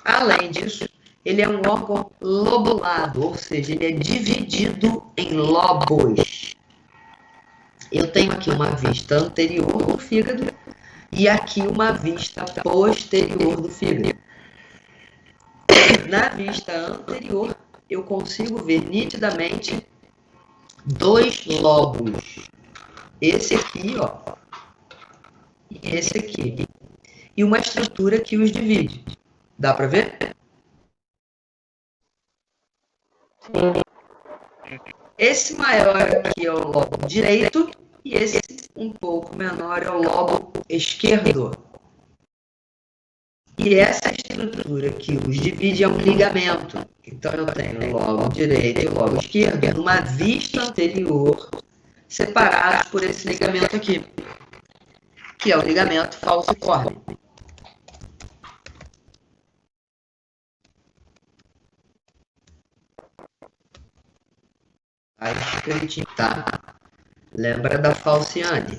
além disso, ele é um órgão lobulado, ou seja, ele é dividido em lobos. Eu tenho aqui uma vista anterior do fígado e aqui uma vista posterior do fígado. Na vista anterior, eu consigo ver nitidamente dois lobos. Esse aqui, ó, e esse aqui. E uma estrutura que os divide. Dá para ver? Esse maior aqui é o lobo direito e esse um pouco menor é o lobo esquerdo. E essa estrutura que os divide é um ligamento. Então eu tenho o lobo direito e o lobo esquerdo numa vista anterior, separados por esse ligamento aqui, que é o ligamento falciforme. Aí escritinho, tá? Lembra da falciane.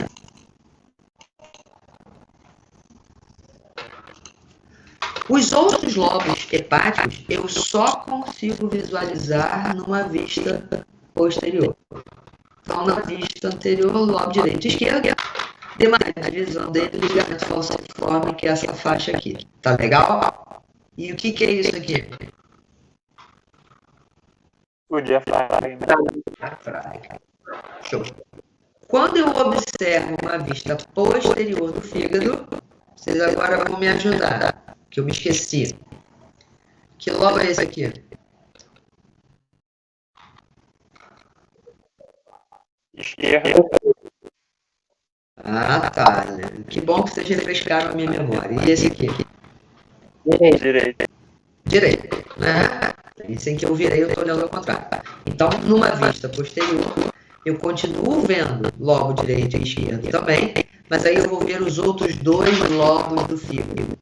Os outros lobos hepáticos eu só consigo visualizar numa vista posterior. Então, na vista anterior, o lobo direito e esquerdo, demais a divisão dele, ligamento falciforme, que é essa faixa aqui. Tá legal? E o que é isso aqui? O diafragma. Show. Quando eu observo uma vista posterior do fígado, vocês agora vão me ajudar, que eu me esqueci. Que lobo é esse aqui? Esquerda. Ah, tá. Que bom que vocês refrescaram a minha memória. E esse aqui? Direita. Direito. Isso em que eu virei, eu estou olhando ao contrário. Então, numa vista posterior, eu continuo vendo lobo direito e esquerdo também, mas aí eu vou ver os outros dois lobos do fígado.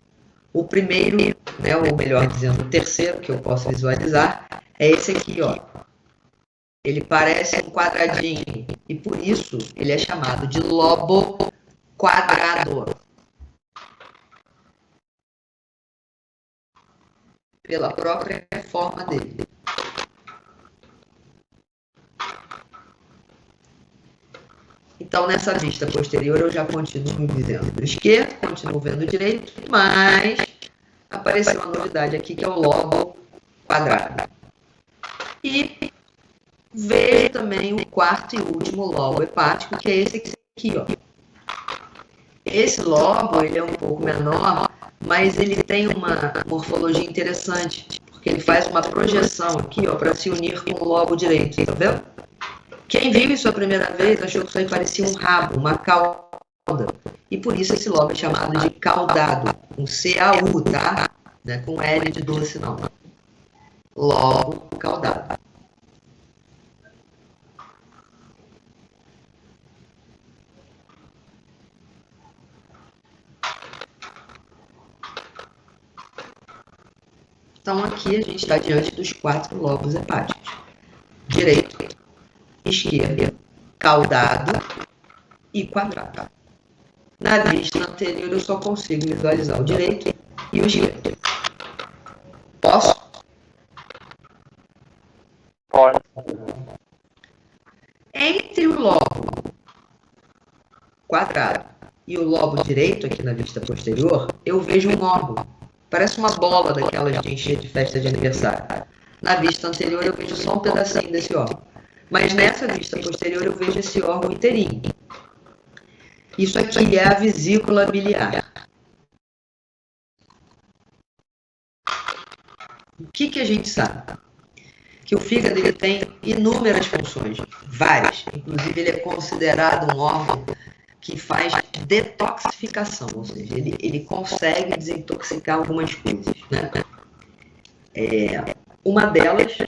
O primeiro, né, ou melhor dizendo, o terceiro que eu posso visualizar, é esse aqui, ó. Ele parece um quadradinho e por isso ele é chamado de lobo quadrado. Pela própria forma dele. Então, nessa vista posterior, eu já continuo vendo esquerdo, continuo vendo direito, mas apareceu uma novidade aqui, que é o lobo quadrado. E vejo também o quarto e último lobo hepático, que é esse aqui, ó. Esse lobo, ele é um pouco menor, mas ele tem uma morfologia interessante, porque ele faz uma projeção aqui, ó, para se unir com o lobo direito, tá vendo? Quem viu isso a primeira vez achou que isso aí parecia um rabo, uma cauda, e por isso esse lobo é chamado de caudado, com C-A-U, tá? Não é com L de doce, não. Lobo caudado. Então, aqui a gente está diante dos 4 lobos hepáticos. Direito, esquerdo, caudado e quadrado. Na vista anterior, eu só consigo visualizar o direito e o esquerdo. Posso? Pode. Entre o lobo quadrado e o lobo direito, aqui na vista posterior, eu vejo um órgão. Parece uma bola daquelas de encher de festa de aniversário. Na vista anterior eu vejo só um pedacinho desse órgão. Mas nessa vista posterior eu vejo esse órgão inteirinho. Isso aqui é a vesícula biliar. O que a gente sabe? Que o fígado ele tem inúmeras funções, várias. Inclusive ele é considerado um órgão que faz detoxificação, ou seja, ele consegue desintoxicar algumas coisas, né? Uma delas,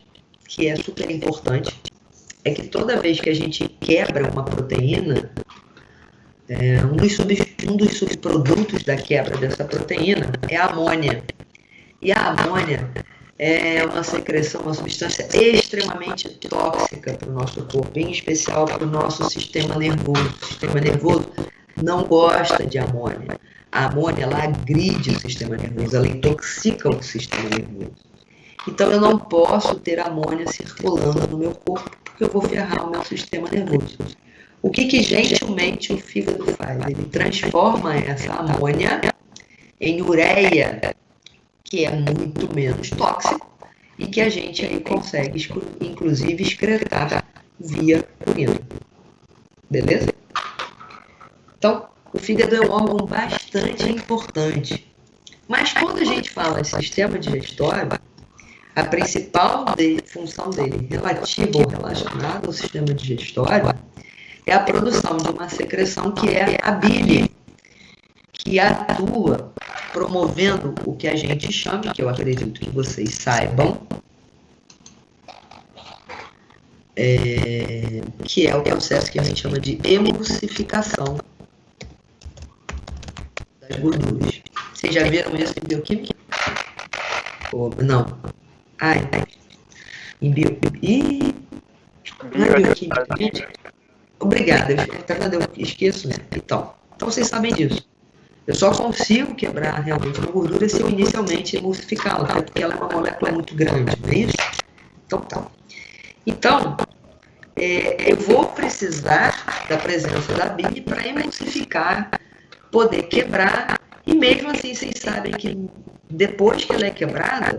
que é super importante, é que toda vez que a gente quebra uma proteína, um dos subprodutos da quebra dessa proteína é a amônia. E a amônia é uma secreção, uma substância extremamente tóxica para o nosso corpo, em especial para o nosso sistema nervoso. O sistema nervoso não gosta de amônia. A amônia, ela agride o sistema nervoso, ela intoxica o sistema nervoso. Então, eu não posso ter amônia circulando no meu corpo, porque eu vou ferrar o meu sistema nervoso. O que gentilmente o fígado faz? Ele transforma essa amônia em ureia, que é muito menos tóxico e que a gente aí consegue, inclusive, excretar via urina. Beleza? Então, o fígado é um órgão bastante importante. Mas quando a gente fala em sistema digestório, a principal função dele, relativa ou relacionada ao sistema digestório, é a produção de uma secreção que é a bile, que atua promovendo o que a gente chama, que eu acredito que vocês saibam, que é o processo que a gente chama de emulsificação das gorduras. Vocês já viram isso em bioquímica? Não. Em bioquímica. Gente, obrigada. Eu esqueço, né? Então, vocês sabem disso. Eu só consigo quebrar realmente uma gordura se eu inicialmente emulsificá-la, até porque ela é uma molécula muito grande, não é isso? Então, tá. Então, eu vou precisar da presença da bile para emulsificar, poder quebrar, e mesmo assim vocês sabem que depois que ela é quebrada,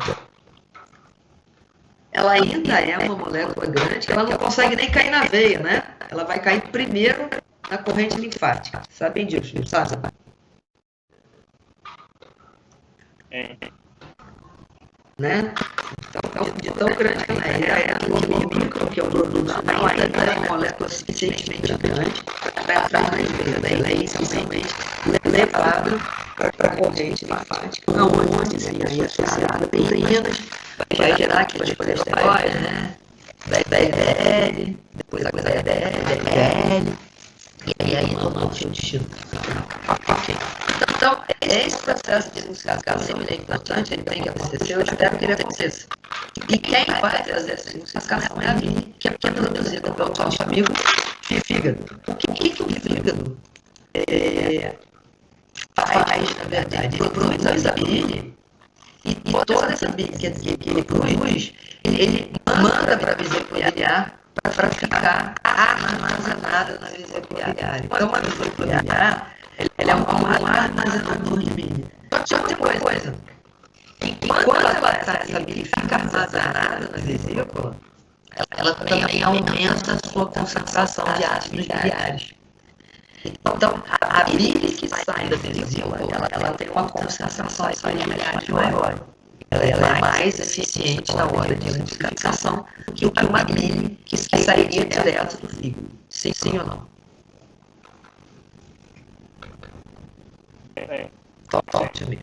ela ainda é uma molécula grande, que ela não consegue nem cair na veia, né? Ela vai cair primeiro na corrente linfática. Sabem disso, não sabem? Né? Então, de tão grande que ela é um quilômetro porque o produto não ainda é uma molécula suficientemente grande para inicialmente levado para a corrente linfática, onde se aí associada a proteínas, vai gerar aqueles colesteróis, né? LDL, depois a coisa LDL, e aí normal o intestino. Ok. Então, esse processo de intoxicação ele é importante, ele tem que acontecer, eu espero que ele aconteça. E quem vai trazer essa intoxicação é a bile, que é produzida pelo nosso amigo fígado. O que o fígado faz, na verdade? Ele produz a bile, e toda essa bile que ele produz, ele manda para a vesícula biliar para ficar armazenada na vesícula biliar. Então, a vesícula biliar ela é um armazenador de bile. Só que tem uma coisa. Enquanto essa bile fica armazenada na vesícula, ela também aumenta a sua concentração de ácidos biliares. Então, a bile que sai da vesícula, ela tem uma concentração de ácidos biliares maior. Ela é mais eficiente na hora de intoxicação do que uma bile que sairia direto do fígado. Sim ou não? Ótimo. E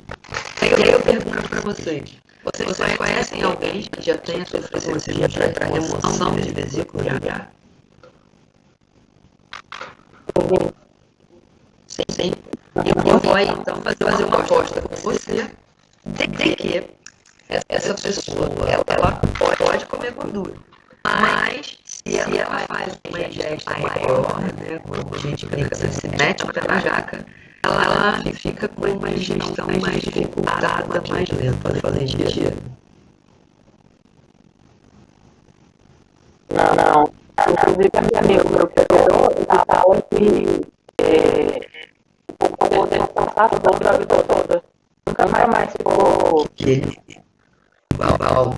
aí eu pergunto para vocês. Vocês conhecem alguém que já tenha sofrido uma cirurgia para remoção de vesícula biliar? Sim. Eu vou aí, então, fazer uma aposta com você de que essa pessoa ela pode comer gordura. Mas se ela faz uma ingesta maior, né, como a gente brinca, se mete o pé na jaca, ela fica com uma ingestão mais dificultada, mais lenta. Pode fazer sentido? Não. Inclusive, a minha amiga meu operou e fala que o corpo dele passava toda a vida toda. Nunca mais ficou. Igual.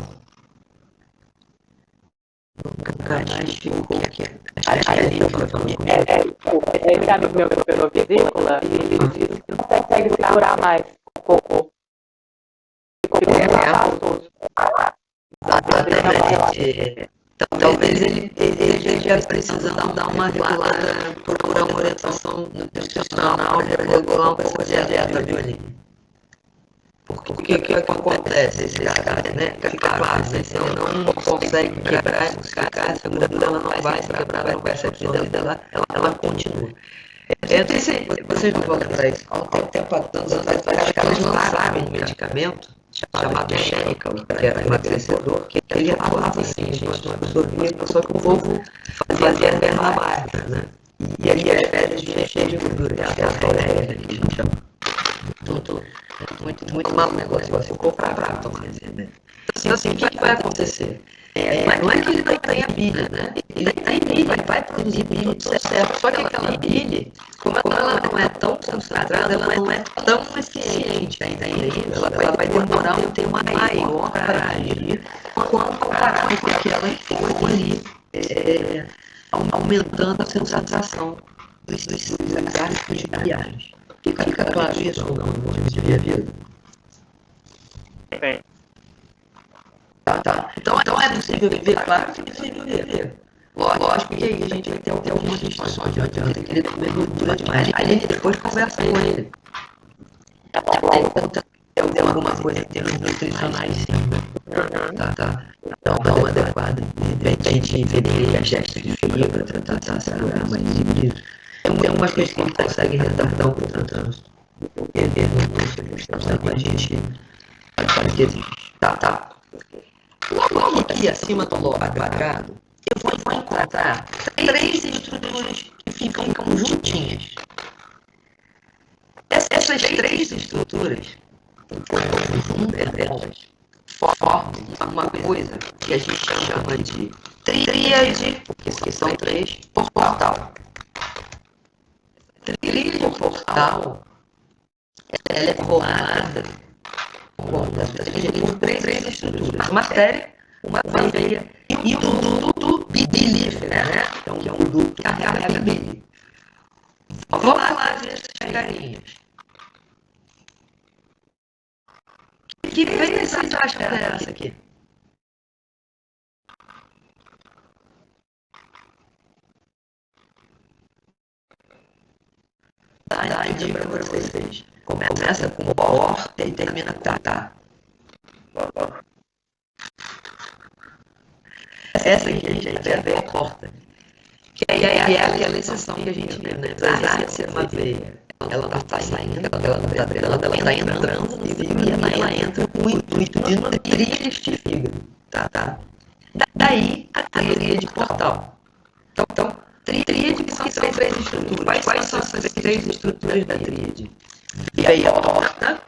Nunca mais ficou. Esse amigo meu que operou a vesícula, ele disse que não consegue segurar mais o cocô. Ficou nervoso. Exatamente. Talvez ele esteja precisando dar uma regulada, procurar uma orientação nutricional para regular um pouco a dieta, viu, Aline? Porque o que acontece? Esse cara, né? Fica claro, né? Se ele não consegue quebrar essa gordura, ela não vai se quebrar, não vai ser absorvida, ela continua. Eu não sei se vocês não vão lembrar isso. Há um tempo atrás, os caras lançaram um medicamento chamado Xenical, que era emagrecedor, que ele atuava assim, gente, não absorvia, só que o povo fazia a perna mágica, né? E aí as pernas vinham cheias de gordura, até a toreia, que a gente chama. Muito mal o negócio, ficou pra tomar remédio. Assim, o que vai acontecer? Não é que ele não tenha bile, né? Ele tem bile, ele vai produzir bile, tudo certo. Só que aquela bile, como ela não é tão concentrada, ela não é tão eficiente ainda. Ela vai demorar um tempo maior para agir, comparado com aquela que ficou ali, aumentando a sensação dos ácidos biliares. Fica claro isso ou não? De vida. Sim. Tá. Então é possível viver? Claro que é possível viver. Lógico que aí a gente vai ter algumas situações, não adianta querer comer gordura demais. A gente depois conversa com ele. Tem alguma coisa em termos nutricionais, sim. Tá. Não adequada. De repente, inferir a gesta de fibra, tentar segurar mais isso. Tem algumas coisas que a gente consegue retardar um pouco, porque não está com a gente. Tá. Logo aqui acima do lobo quadrado, eu vou encontrar três estruturas que ficam juntinhas. Essas três estruturas, o conjunto delas, formam uma coisa que a gente chama de tríade, porque são três, portal. Tríade portal, ela é formada por três estruturas: uma artéria, uma veia e um duto bilífero, né? Que é um duto que carrega bile. Vamos lá ver essas carinhas. Que veia vocês acham que é essa aqui? dar dica para vocês. Começa com porta e termina com tá. Essa aqui, gente, é a veia porta. Que é aquela exceção que a gente vê, né? Apesar de ser uma veia, ela não está saindo, ela está entrando no fígado e ela entra com o intuito de nutrir este fígado, tá? Daí a tríade portal. Então, tríade que são três estruturas. Quais são essas três estruturas da tríade? Veia porta,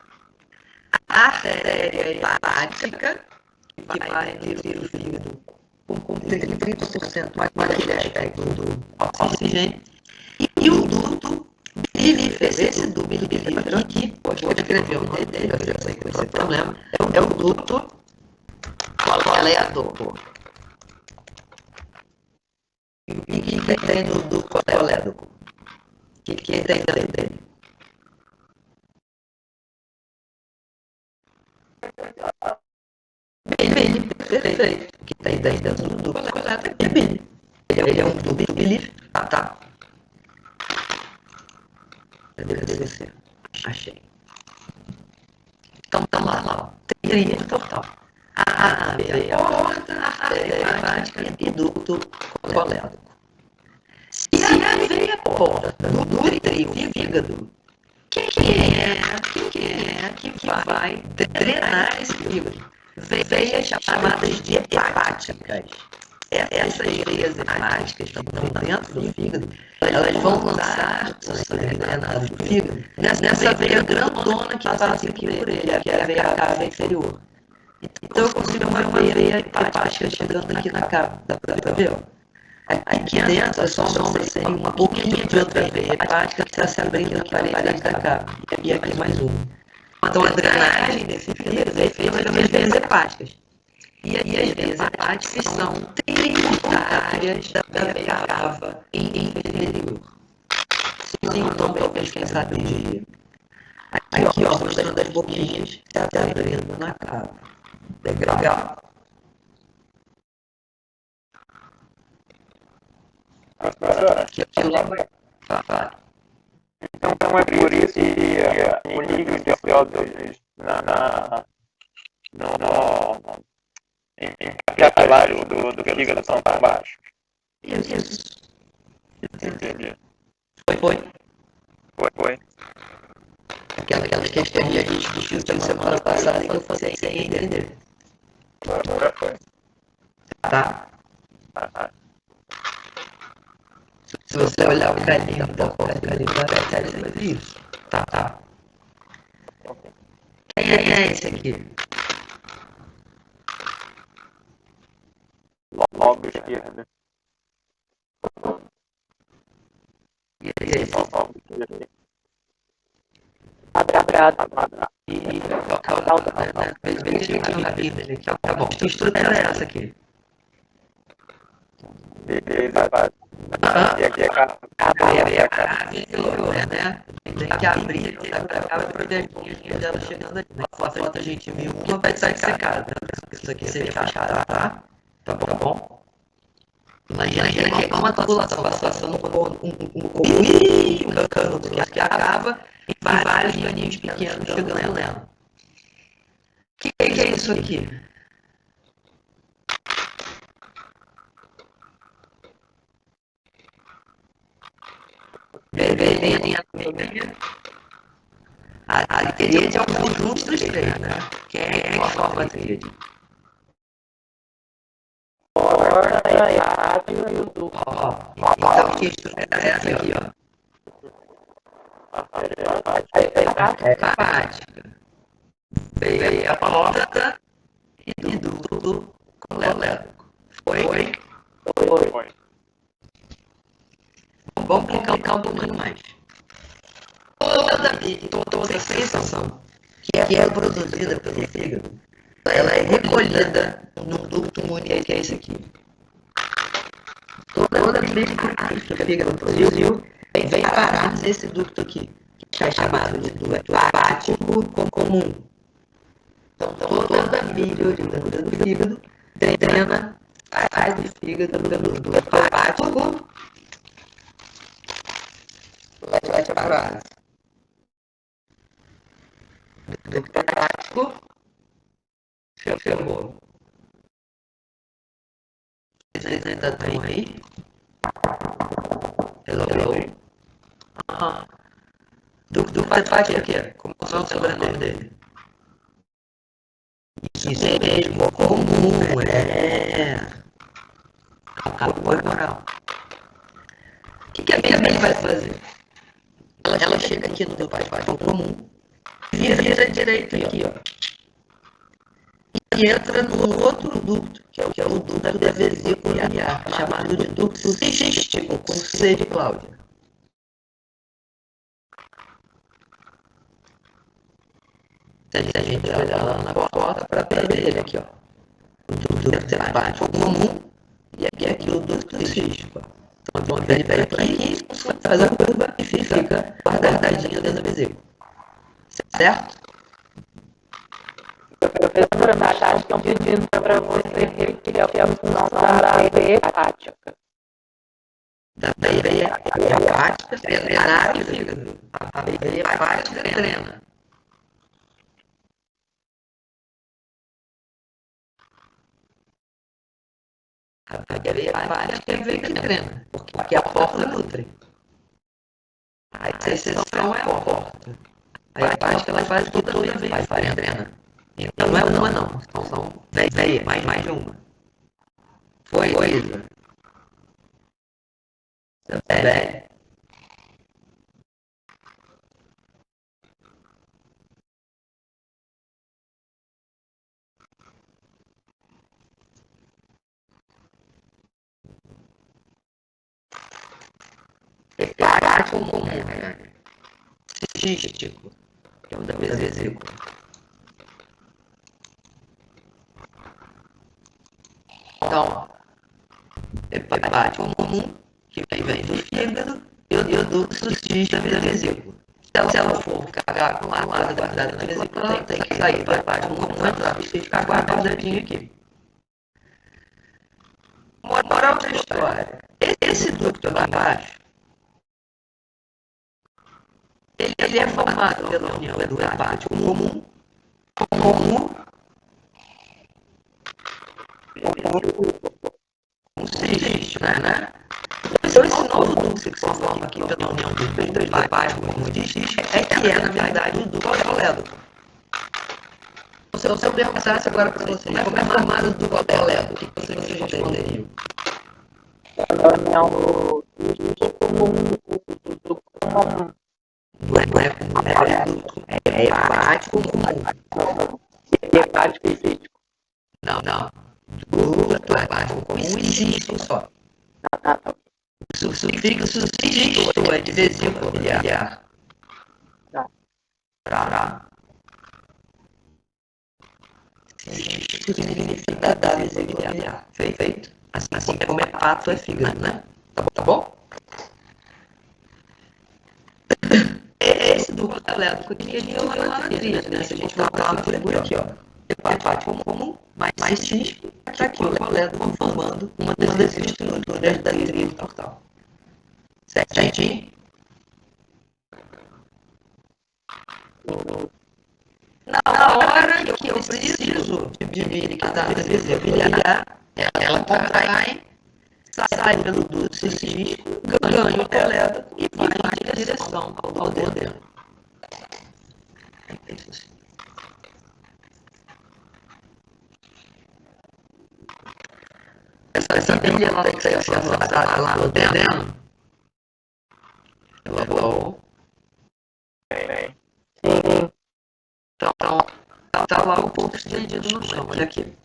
artéria hepática, que vai nutrir o fígado com 30% naquele aspecto do oxigênio, e o duto bilífero. Esse duto bilífero aqui, pode escrever o nome dele, eu já sei que vai ser problema, é o duto colédoco. E o que tem no duto colédoco? O que tem dentro dele? Bem, perfeito. O que tem dentro do duto colédoco é bem. Ele é um duto bilífero, tá? Deve ser. Achei. Então, lá. Tríade portal. A veia porta, artéria hepática e duto colédoco. Se a veia porta nutrir o fígado, quem é que vai drenar esse fígado? Veias chamadas de hepáticas. Essas veias hepáticas que estão dentro do fígado, elas vão lançar o sangue drenado do fígado nessa veia grandona que passa aqui por ele, que é a veia cava inferior. Então eu consigo ver uma veia hepática chegando aqui na cava. Dá pra ver? Aqui dentro, a sombra seria um pouquinho de outra veia hepática que está se abrindo na parede da cava. E aqui mais uma. Então a drenagem desse fígado é feita pelas veias hepáticas. E as veias hepáticas são tributárias da veia cava inferior. Sim, então, talvez, quem sabe um dia. Aqui, ó, mostrando as boquinhas que está abrindo na cava. Legal. Então é por isso que o nível de CO2 em capilares do fígado são tão baixos. Isso. Entendi. Foi. Aquelas questões que a gente discutiu semana passada que eu falei sem entender. Foi. Tá? Se você olhar o carinho da porta ali da série, você vai ver isso. Tá. Quem é esse aqui? Logo esquerda. E esse? Logo esquerda. Quadrado. E calma, né? Ele na Bíblia aqui. Tá bom. Que estrutura é essa aqui? Beleza, e aqui é a cava inferior, né? Tem que abrir a cava para ver as boquinhas dela chegando aqui. Na foto a gente viu uma vai sair secada. Isso aqui seria fachada, tá? Tá bom? Imagina que é uma tubulação passando um cano que acaba e vários caninhos pequenos chegando nela. O que é isso aqui? A tríade é um conjunto dos três, né? Quem é que forma a tríade? Porta, hepática e o duto. Então, que estrutura é essa aqui, ó? Hepática. Veia porta e duto colédoco. Foi. Vamos complicar um pouquinho mais. Toda sensação que é produzida pelo fígado, ela é recolhida num duto único, que é esse aqui. Toda bibliografia que o fígado produziu vem parar nesse duto aqui, que é chamado de duto hepático comum. Então, toda a biliorina do fígado drena, faz do fígado pelo duto hepático, vai para ducto hepático ferrou. Vocês ainda estão aí? Hello? Ducto hepático aqui, como é o sobrenome dele? Isso mesmo, comum, apoio moral. O que a minha vai fazer? Ela chega aqui no ducto hepático comum, vira direito aqui, ó. E entra no outro ducto, que é o ducto da vesícula biliar, chamado de ducto cístico, com C de Cláudia. Se a gente olhar lá na porta para ver ele aqui, ó. O ducto hepático comum e aqui o ducto cístico. Então ele vem por aqui, faz a curva e fica guardadinha dentro da vesícula. Certo? Professora, na chat estão pedindo para você repetir a função da veia hepática. Da veia hepática, drenar o fígado. A veia hepática drena. A veia hepática é a veia que drena, porque a porta nutre. A exceção é a porta. A hepática ela faz tudo e a veia drena. Então não é uma não, são veia, mais de uma. Foi, Isa? Bem. Hepático comum, né? Cístico, que é o da vesícula. Então, hepático comum, que vem do fígado, e o ducto cístico da vesícula. Se ela for ficar com a lado guardada na vesícula, tem que sair do hepático comum, entrar e ficar guardadinho aqui. Moral da história. Esse ducto lá embaixo, ele é formado pela união do hepático comum com o cístico, né? Então esse novo ducto que se forma aqui pela união dos dois hepáticos com o cístico é que é, na verdade, o ducto colédoco. Se eu perguntasse agora para vocês, como é formado o ducto colédoco, o que vocês responderiam? A união do cístico com o ducto comum. É hepático comum. Hepático e cístico. Não. Ducto hepático comum e cístico só. O sufixo cístico é de vesícula biliar. Cístico significa da vesícula biliar. Feito. Assim como hepato é fígado, né? Tá bom? Esse ducto colédoco aqui a gente chama lá na tríade, né? Se a gente botar uma figura aqui, ó. Hepático comum, mais cístico, tá aqui o colédoco formando uma das estruturas da tríade portal. Certinho? Na hora que eu preciso de vir que está na vesícula biliar, ela contrai, sai pelo ducto cístico, ganha o colédoco e vai em direção ao duodeno. Essa trilha ela tem que ser acessada lá no duodeno. Hello? Sim. Então, tá lá o ponto estendido no chão, olha aqui.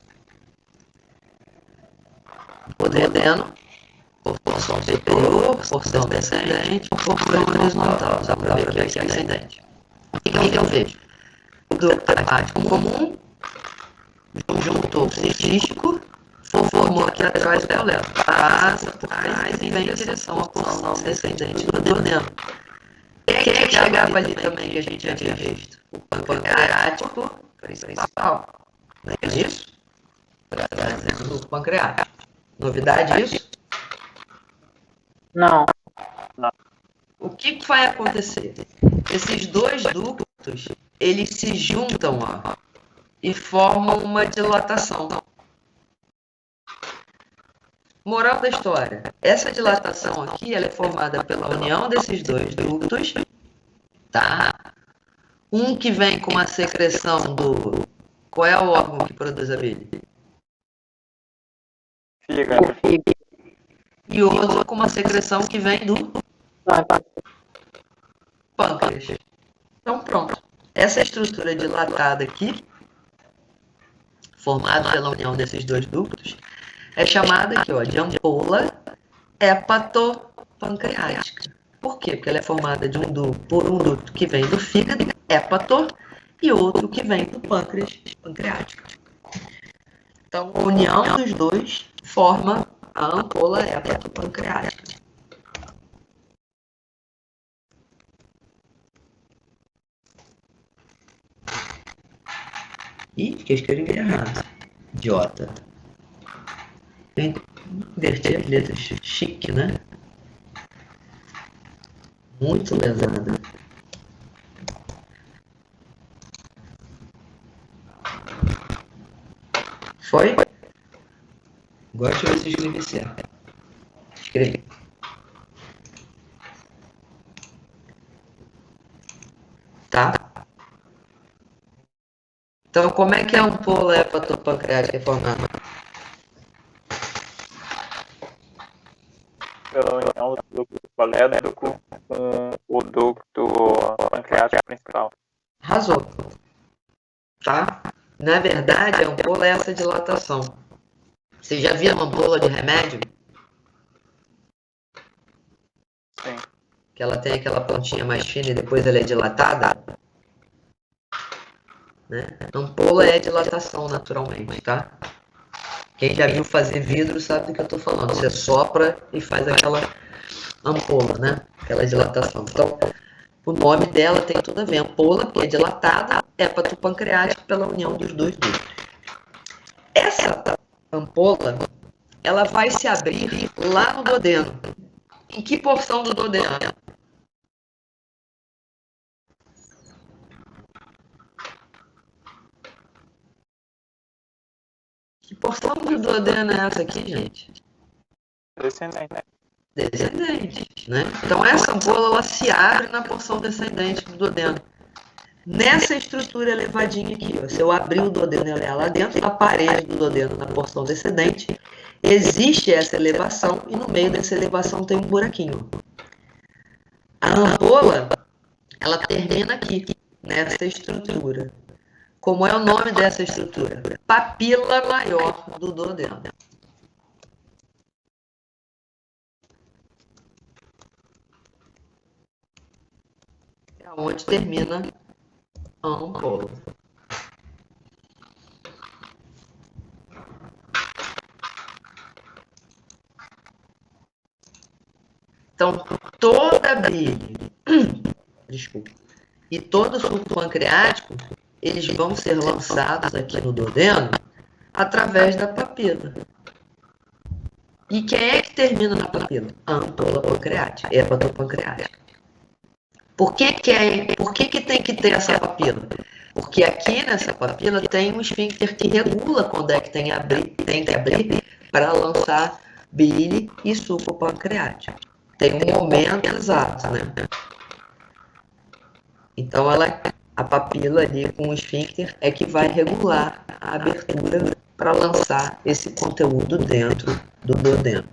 Duodeno, porção superior, porção descendente, porção horizontal. Só para ver aqui é ascendente. O que eu vejo? O ducto hepático comum juntou o cístico, formou aqui atrás do colédoco, passa por trás e vem em direção à porção descendente do duodeno. Quem chegava ali também que a gente já tinha visto? O pancreático principal. Não é isso? Trazendo o pancreático. Novidade isso? Não. O que vai acontecer? Esses dois ductos, eles se juntam, ó, e formam uma dilatação. Moral da história, essa dilatação aqui, ela é formada pela união desses dois ductos, tá? Um que vem com a secreção do... Qual é o órgão que produz a bile? Fígado. E outro com uma secreção que vem do pâncreas. Então, pronto. Essa estrutura dilatada aqui, formada pela união desses dois ductos, é chamada aqui, ó, de ampola hepatopancreática. Por quê? Porque ela é formada por um ducto que vem do fígado, hepato, e outro que vem do pâncreas, pancreático. Então, a união dos dois forma a ampola hepatopancreática. Ih, que eu escrevi errado. Idiota. Inverti as letras. Chique, né? Muito lesada. Foi? Agora deixa eu ver se eu escrevi certo. Escrevi. Tá? Então, como é que a ampola hepatopancreática é formada? Pela união do ducto colédoco com o ducto pancreático principal. Arrasou. Tá? Na verdade, a ampola é essa dilatação. Você já viu uma ampola de remédio? Sim. Que ela tem aquela pontinha mais fina e depois ela é dilatada? Né? Ampola é dilatação naturalmente, tá? Quem já viu fazer vidro sabe do que eu tô falando. Você sopra e faz aquela ampola, né? Aquela dilatação. Então, o nome dela tem tudo a ver. Ampola, que é dilatada, hepatopancreática pela união dos dois ductos. Essa ampola, ela vai se abrir lá no duodeno. Em que porção do duodeno? Que porção do duodeno é essa aqui, gente? Descendente. Descendente, né? Então, essa ampola, ela se abre na porção descendente do duodeno. Nessa estrutura elevadinha aqui, ó, se eu abrir o duodeno, ela é lá dentro, na parede do duodeno, na porção descendente, existe essa elevação e no meio dessa elevação tem um buraquinho. A ampola, ela termina aqui, nessa estrutura. Como é o nome dessa estrutura? Papila maior do duodeno. É onde termina a ampola. Então, toda a bile, desculpa, e todo o suco pancreático, eles vão ser lançados aqui no duodeno através da papila. E quem é que termina na papila? A ampola pancreática, hepatopancreática. Por que tem que ter essa papila? Porque aqui nessa papila tem um esfíncter que regula quando é que tem que abrir para lançar bile e suco pancreático. Tem um momento exato, né? Então, a papila ali com o esfíncter é que vai regular a abertura para lançar esse conteúdo dentro do duodeno.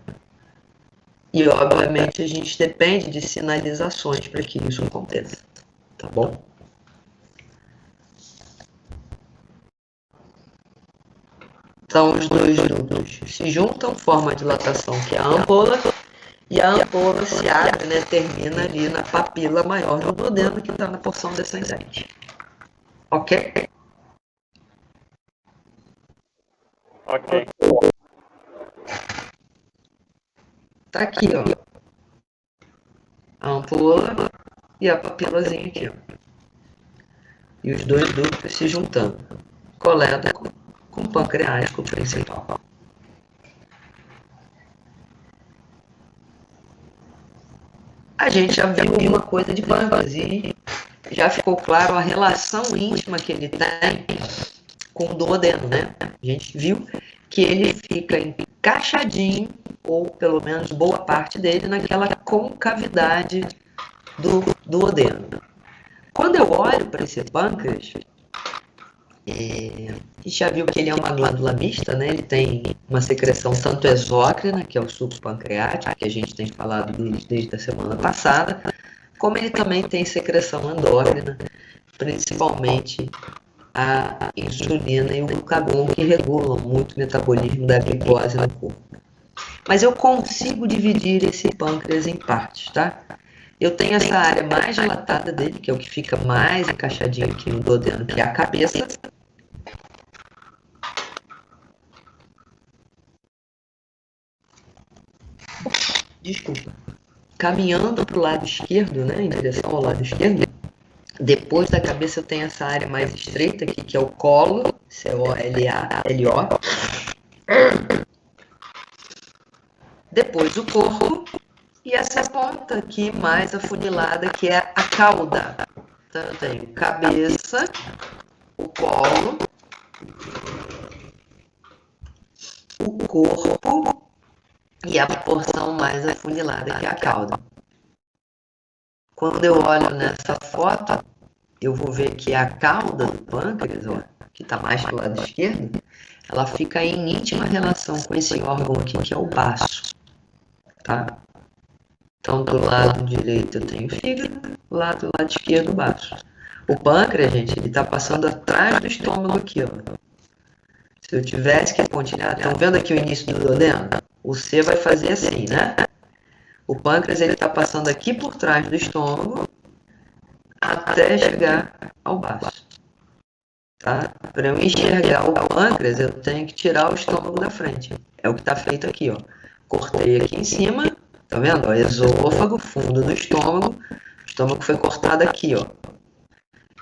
E, obviamente, a gente depende de sinalizações para que isso aconteça. Tá bom? Então, os dois ductos se juntam, formam a dilatação, que é a ampola, e a ampola se abre, né, termina ali na papila maior do duodeno, que está na porção descendente. Ok? Ok. Tá aqui, ó. A ampola e a papilazinha aqui, ó. E os dois ductos se juntando. Colédoco com o pancreático principal. A gente já viu uma coisa de pâncreas e já ficou claro a relação íntima que ele tem com o duodeno, né? A gente viu que ele fica encaixadinho, ou pelo menos boa parte dele, naquela concavidade do duodeno. Quando eu olho para esse pâncreas, a gente já viu que ele é uma glândula mista, né? Ele tem uma secreção tanto exócrina, que é o suco pancreático, que a gente tem falado desde a semana passada, como ele também tem secreção endócrina, principalmente a insulina e o glucagon, que regulam muito o metabolismo da glicose no corpo. Mas eu consigo dividir esse pâncreas em partes, tá? Eu tenho essa área mais dilatada dele, que é o que fica mais encaixadinho aqui no duodeno, que é a cabeça. Desculpa. Caminhando para o lado esquerdo, né, em direção ao lado esquerdo, depois da cabeça eu tenho essa área mais estreita aqui, que é o colo, C-O-L-A-L-O. Depois o corpo e essa ponta aqui mais afunilada, que é a cauda. Então eu tenho cabeça, o colo, o corpo e a porção mais afunilada, que é a cauda. Quando eu olho nessa foto, eu vou ver que a cauda do pâncreas, ó, que está mais para o lado esquerdo, ela fica em íntima relação com esse órgão aqui, que é o baço. Tá? Então, do lado direito eu tenho o fígado, do lado esquerdo o baço. O pâncreas, gente, ele está passando atrás do estômago aqui, ó. Se eu tivesse que pontilhar, estão vendo aqui o início do duodeno? O C vai fazer assim, né? O pâncreas, ele está passando aqui por trás do estômago até chegar ao baço. Tá? Para eu enxergar o pâncreas, eu tenho que tirar o estômago da frente. É o que está feito aqui, ó. Cortei aqui em cima, tá vendo? Ó, esôfago, fundo do estômago. O estômago foi cortado aqui, ó.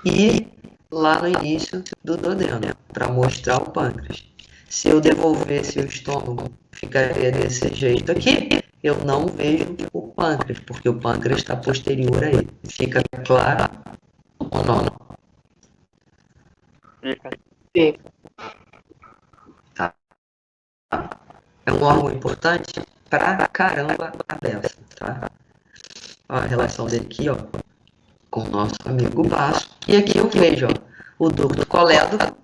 E lá no início do duodeno, para mostrar o pâncreas. Se eu devolvesse o estômago, ficaria desse jeito aqui. Eu não vejo o pâncreas, porque o pâncreas está posterior a ele. Fica claro ou não? Fica. Tá. É um órgão importante pra caramba a beça, tá? Ó, a relação dele aqui, ó, com o nosso amigo baço. E aqui eu vejo, ó, o ducto colédoco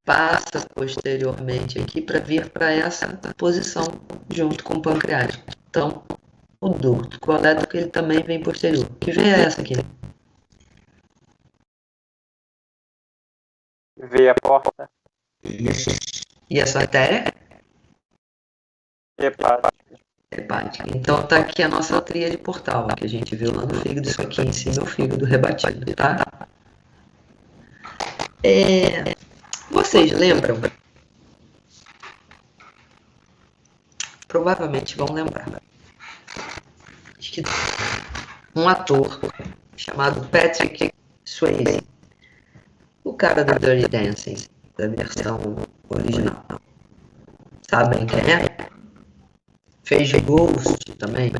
passa posteriormente aqui para vir para essa posição junto com o pancreático. Então, o ducto colédoco ele também vem posterior. Que veia é essa aqui? Veia porta. Isso. E essa artéria? Hepática. Então tá aqui a nossa tríade portal, que a gente viu lá no fígado. Isso aqui em cima é o fígado rebatido, tá? Vocês lembram? Provavelmente vão lembrar. Acho que um ator chamado Patrick Swayze, o cara do Dirty Dancing, da versão original. Sabem quem é? Fez Ghost também.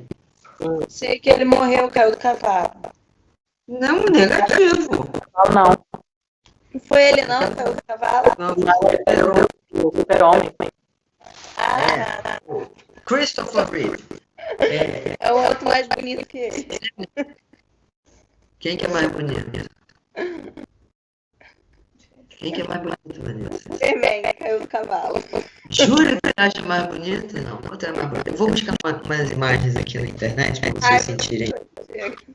Sei que ele morreu, caiu do cavalo. Não, negativo. Não. Não foi ele não, caiu do cavalo? Não, O Super-Homem. Ah, Christopher Reeve. é o outro mais bonito que ele. Quem que é mais bonito? Quem que é mais bonito, Vanessa? Superman, caiu do cavalo. Jura que acha mais bonito? Não, outra é mais bonito. Eu vou buscar umas imagens aqui na internet para vocês sentirem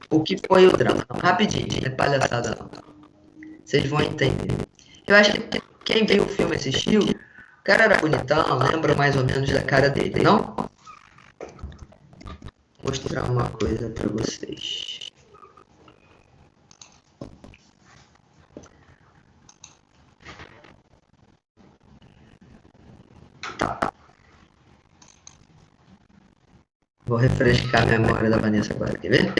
o que foi o drama. Rapidinho, não é palhaçada não. Vocês vão entender. Eu acho que quem viu o filme assistiu, o cara era bonitão, lembra mais ou menos da cara dele, não? Vou mostrar uma coisa para vocês. Tá. Vou refrescar a memória da Vanessa agora, quer ver?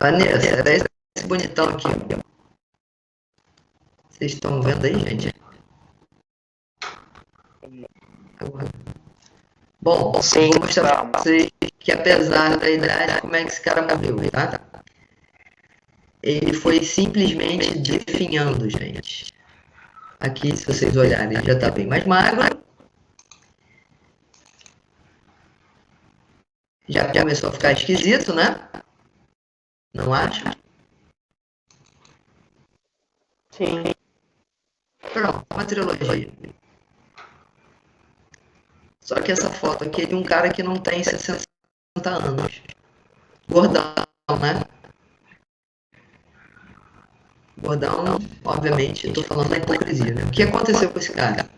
Vanessa, era esse bonitão aqui. Vocês estão vendo aí, gente? Agora. Bom, Sim, vou mostrar vamos. pra vocês que apesar da idade, como é que esse cara morreu, tá? Ele foi simplesmente definhando, gente. Aqui, se vocês olharem, ele já tá bem mais magro. Já começou a ficar esquisito, né? Não acha? Sim. Pronto, uma trilogia. Só que essa foto aqui é de um cara que não tem 60 anos. Gordão, né? Gordão, obviamente, eu tô falando da hipocrisia, né? O que aconteceu com esse cara?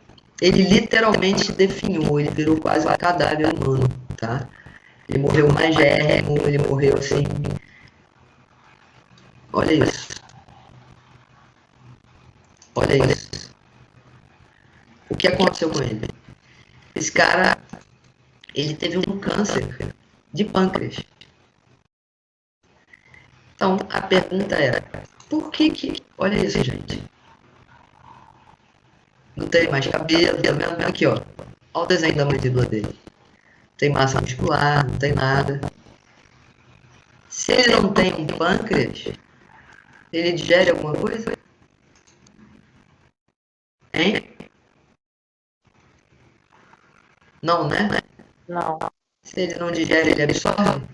Ele literalmente definhou, ele virou quase um cadáver humano, tá? Ele morreu magérrimo, ele morreu assim. Olha isso. Olha isso. O que aconteceu com ele? Esse cara, ele teve um câncer de pâncreas. Então, a pergunta era, por que... Olha isso, gente. Não tem mais cabelo, tá vendo? Aqui, ó. Olha o desenho da mandíbula dele. Não tem massa muscular, não tem nada. Se ele não tem um pâncreas, ele digere alguma coisa? Hein? Não, né? Não, Se ele não digere, ele absorve?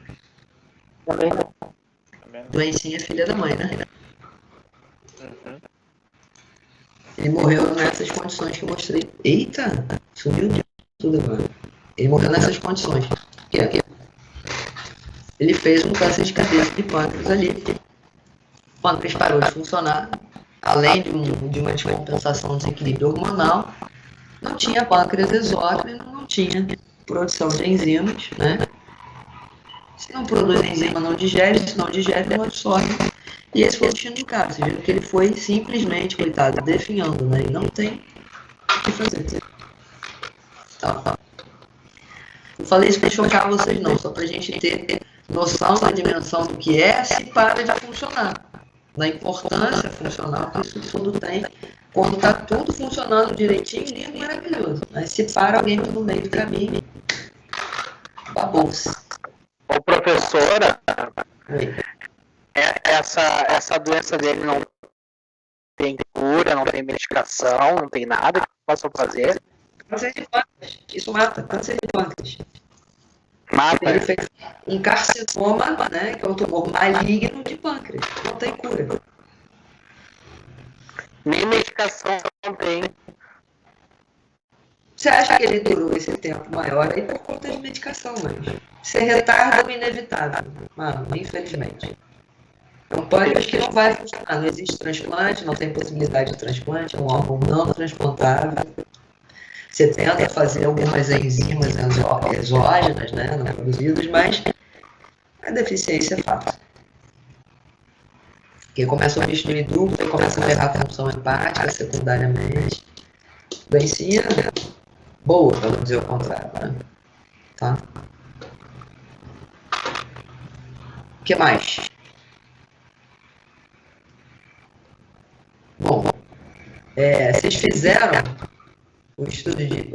também não. Doencinha filha da mãe, né? Uhum. Ele morreu nessas condições que eu mostrei. Eita! Sumiu de tudo agora. Ele morreu nessas condições. Ele fez um câncer de cabeça de pâncreas ali. O pâncreas parou de funcionar. Além de uma descompensação do desequilíbrio hormonal, não tinha pâncreas exócrino, não tinha produção de enzimas, né? Se não produz enzima, não digere, se não digere, não absorve. E esse foi o destino do cara. Vocês viram que ele foi simplesmente, coitado, definhando, né? E não tem o que fazer. Tá. Não falei isso para chocar vocês, não. Só para a gente ter noção da dimensão do que é se para de funcionar. Da importância funcional que isso tudo tem. Quando está tudo funcionando direitinho, lindo, maravilhoso. Mas se para alguém no meio do caminho, babou-se. Ô, professora, Oi. essa doença dele não tem cura, não tem medicação, não tem nada que possa fazer. Câncer de pâncreas. Isso mata. Câncer de pâncreas. Mata. Ele fez um carcinoma, né, que é um tumor maligno de pâncreas. Não tem cura. Nem medicação não tem. Você acha que ele durou esse tempo maior aí por conta de medicação, mas você retarda o inevitável, mano, infelizmente. É um pâncreas que não vai funcionar. Não existe transplante, não tem possibilidade de transplante, é um órgão não transplantável. Você tenta fazer algumas enzimas exógenas, né, não produzidas, mas a deficiência é fácil. Porque começa o bicho de duplo, e começa a ferrar a função hepática secundariamente. Doencinha boa, para não dizer o contrário, né? Tá? O que mais? Bom, vocês fizeram o estudo de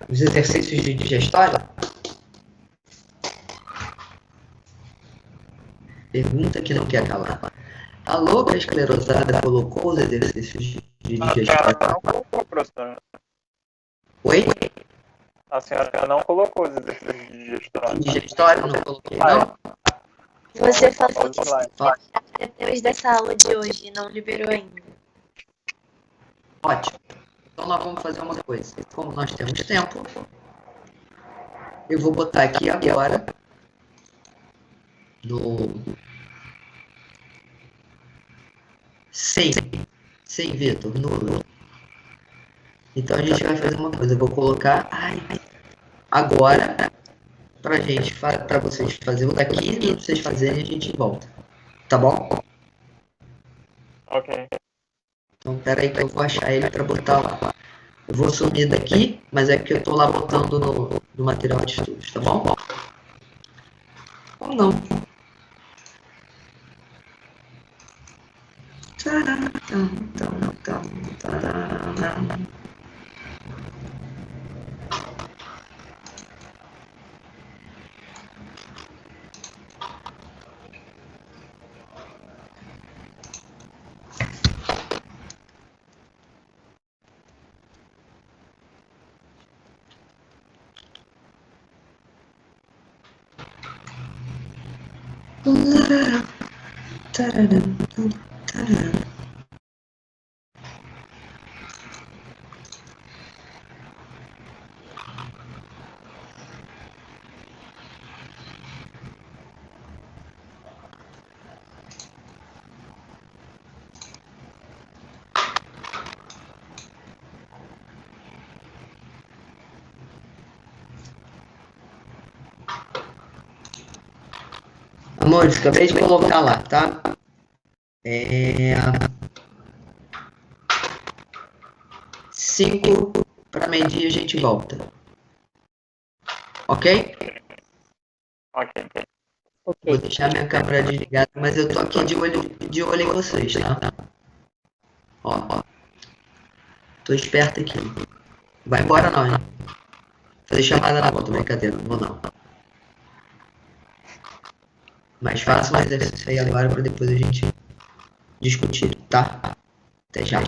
os exercícios de digestória? Pergunta que não quer calar. A louca esclerosada colocou os exercícios de digestória? Não colocou, professor. Oi? A senhora não colocou os exercícios de digestão. Digestória não coloquei, não? Você falou que Ó, depois dessa aula de hoje não liberou ainda. ótimo. Então nós vamos fazer uma coisa. Como nós temos tempo, eu vou botar aqui agora no... Sem Vitor, nulo. Então a gente vai fazer uma coisa. Eu vou colocar agora pra gente, pra vocês fazerem o daqui, e pra vocês fazerem a gente volta. Tá bom? Ok. Então pera aí que eu vou achar ele pra botar lá. Eu vou sumir daqui, mas é que eu tô lá botando no material de estudos, tá bom? Ou não. Amores, acabei de colocar lá, tá? 5 para meio-dia a gente volta. Ok? Ok. Vou deixar minha câmera desligada, mas eu tô aqui de olho em vocês, tá? Ó. Tô esperto aqui. Vai embora não, hein? Fazer chamada na volta, brincadeira, não vou não. Mas faça um exercício aí agora para depois a gente discutir, tá? Até já.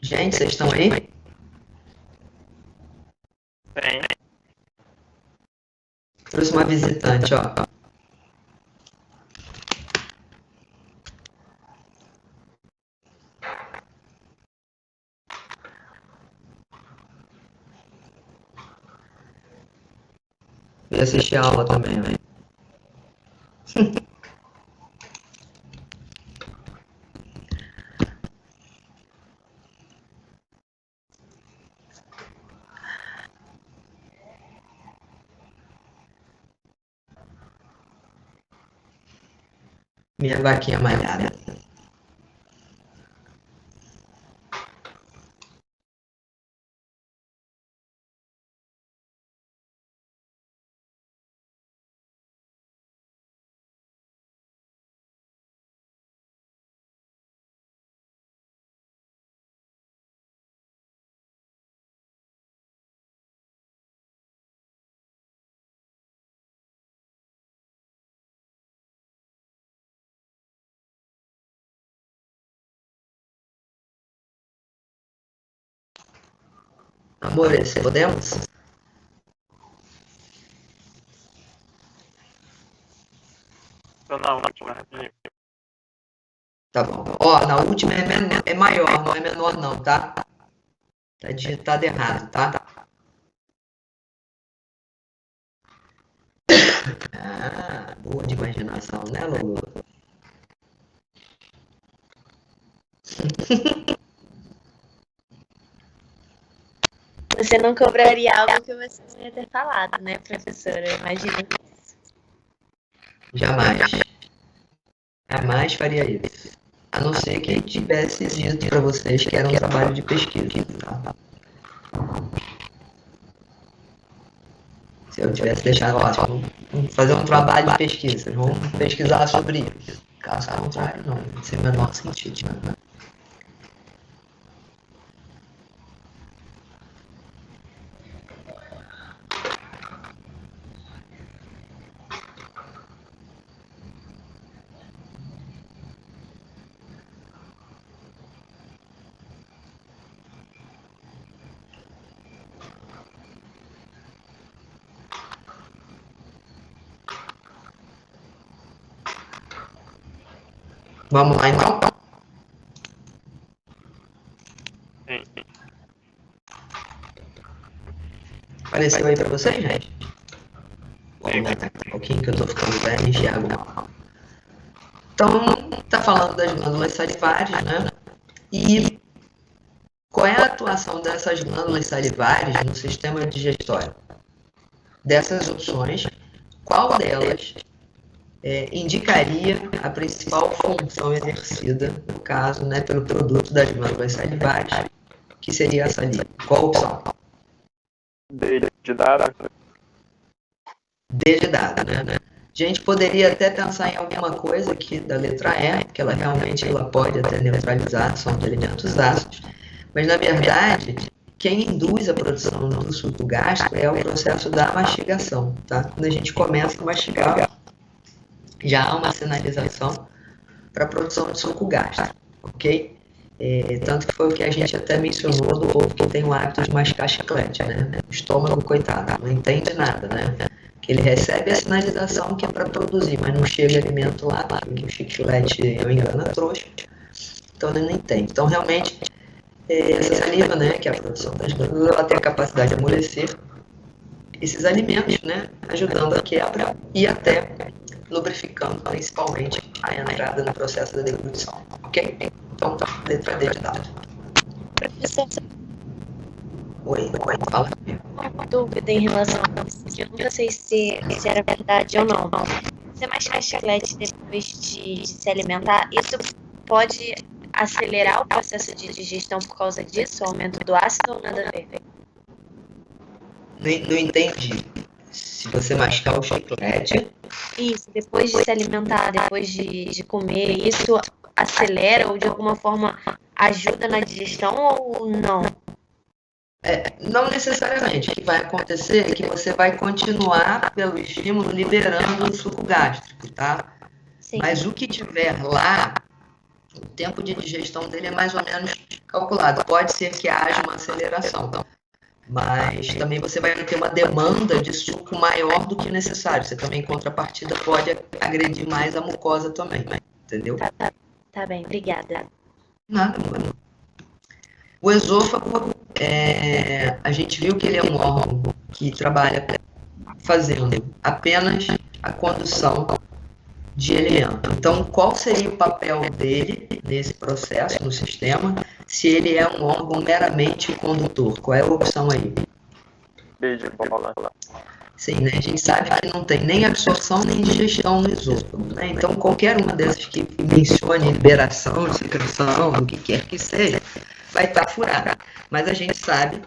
Gente, vocês estão aí? Tem. Trouxe uma visitante, ó. Vou assistir a aula também, velho. Minha vaquinha malhada. Amores, podemos? Tô na última, rapidinho. Tá bom. Ó, na última é maior, não é menor não, tá? Tá digitado errado, tá? Ah, boa de imaginação, né, Lulu? Você não cobraria algo que você não ia ter falado, né, professora? Imagina isso. Jamais. Jamais faria isso. A não ser que ele tivesse dito para vocês que era um trabalho de pesquisa, tá? Se eu tivesse deixado, ó, vamos fazer um trabalho de pesquisa, vamos pesquisar sobre isso. Caso contrário, não, não tem o menor sentido, né? Vamos lá, então? Sim. Apareceu aí pra vocês, gente? Vou aumentar um pouquinho que eu tô ficando velho e enxergo mal. Então, tá falando das glândulas salivares, né? E qual é a atuação dessas glândulas salivares no sistema digestório? Dessas opções, qual delas indicaria a principal função exercida, no caso, né, pelo produto das glândulas salivares, que seria a saliva? Qual a opção? D de dado. D de dado, né? A gente poderia até pensar em alguma coisa aqui da letra E, que ela realmente pode até neutralizar, são de alimentos ácidos, mas na verdade, quem induz a produção do suco gástrico é o processo da mastigação, tá? Quando a gente começa a mastigar, já há uma sinalização para a produção de suco gástrico, ok? Tanto que foi o que a gente até mencionou do povo que tem o hábito de mastigar chiclete, né? O estômago, coitado, não entende nada, né? Que ele recebe a sinalização que é para produzir, mas não chega alimento lá, porque o chiclete é um engano trouxa, então ele não entende. Então, realmente, essa saliva, né, que é a produção das glândulas, ela tem a capacidade de amolecer esses alimentos, né, ajudando a quebra e até lubrificando principalmente a entrada no processo da deglutição, ok? Então, letra D de dado. Oi, fala. Uma dúvida em relação a isso, que eu nunca sei se era verdade ou não. Você mastigar chiclete depois de se alimentar, isso pode acelerar o processo de digestão por causa disso, o aumento do ácido ou nada a ver? Não entendi. Se você mastigar o chiclete... Isso, depois de se alimentar, depois de comer, isso acelera ou de alguma forma ajuda na digestão ou não? Não necessariamente. O que vai acontecer é que você vai continuar, pelo estímulo, liberando o suco gástrico, tá? Sim. Mas o que tiver lá, o tempo de digestão dele é mais ou menos calculado. Pode ser que haja uma aceleração, mas também você vai ter uma demanda de suco maior do que necessário. Você também, em contrapartida, pode agredir mais a mucosa também, entendeu? Tá bem, obrigada. Nada, mano. O esôfago, a gente viu que ele é um órgão que trabalha fazendo apenas a condução de alimento. Então, qual seria o papel dele nesse processo, no sistema, se ele é um órgão meramente condutor? Qual é a opção aí? Beijo, bola. Sim, né? A gente sabe que não tem nem absorção nem digestão no esôfago, né? Então, qualquer uma dessas que mencione liberação, secreção, o que quer que seja, vai estar furada. Mas a gente sabe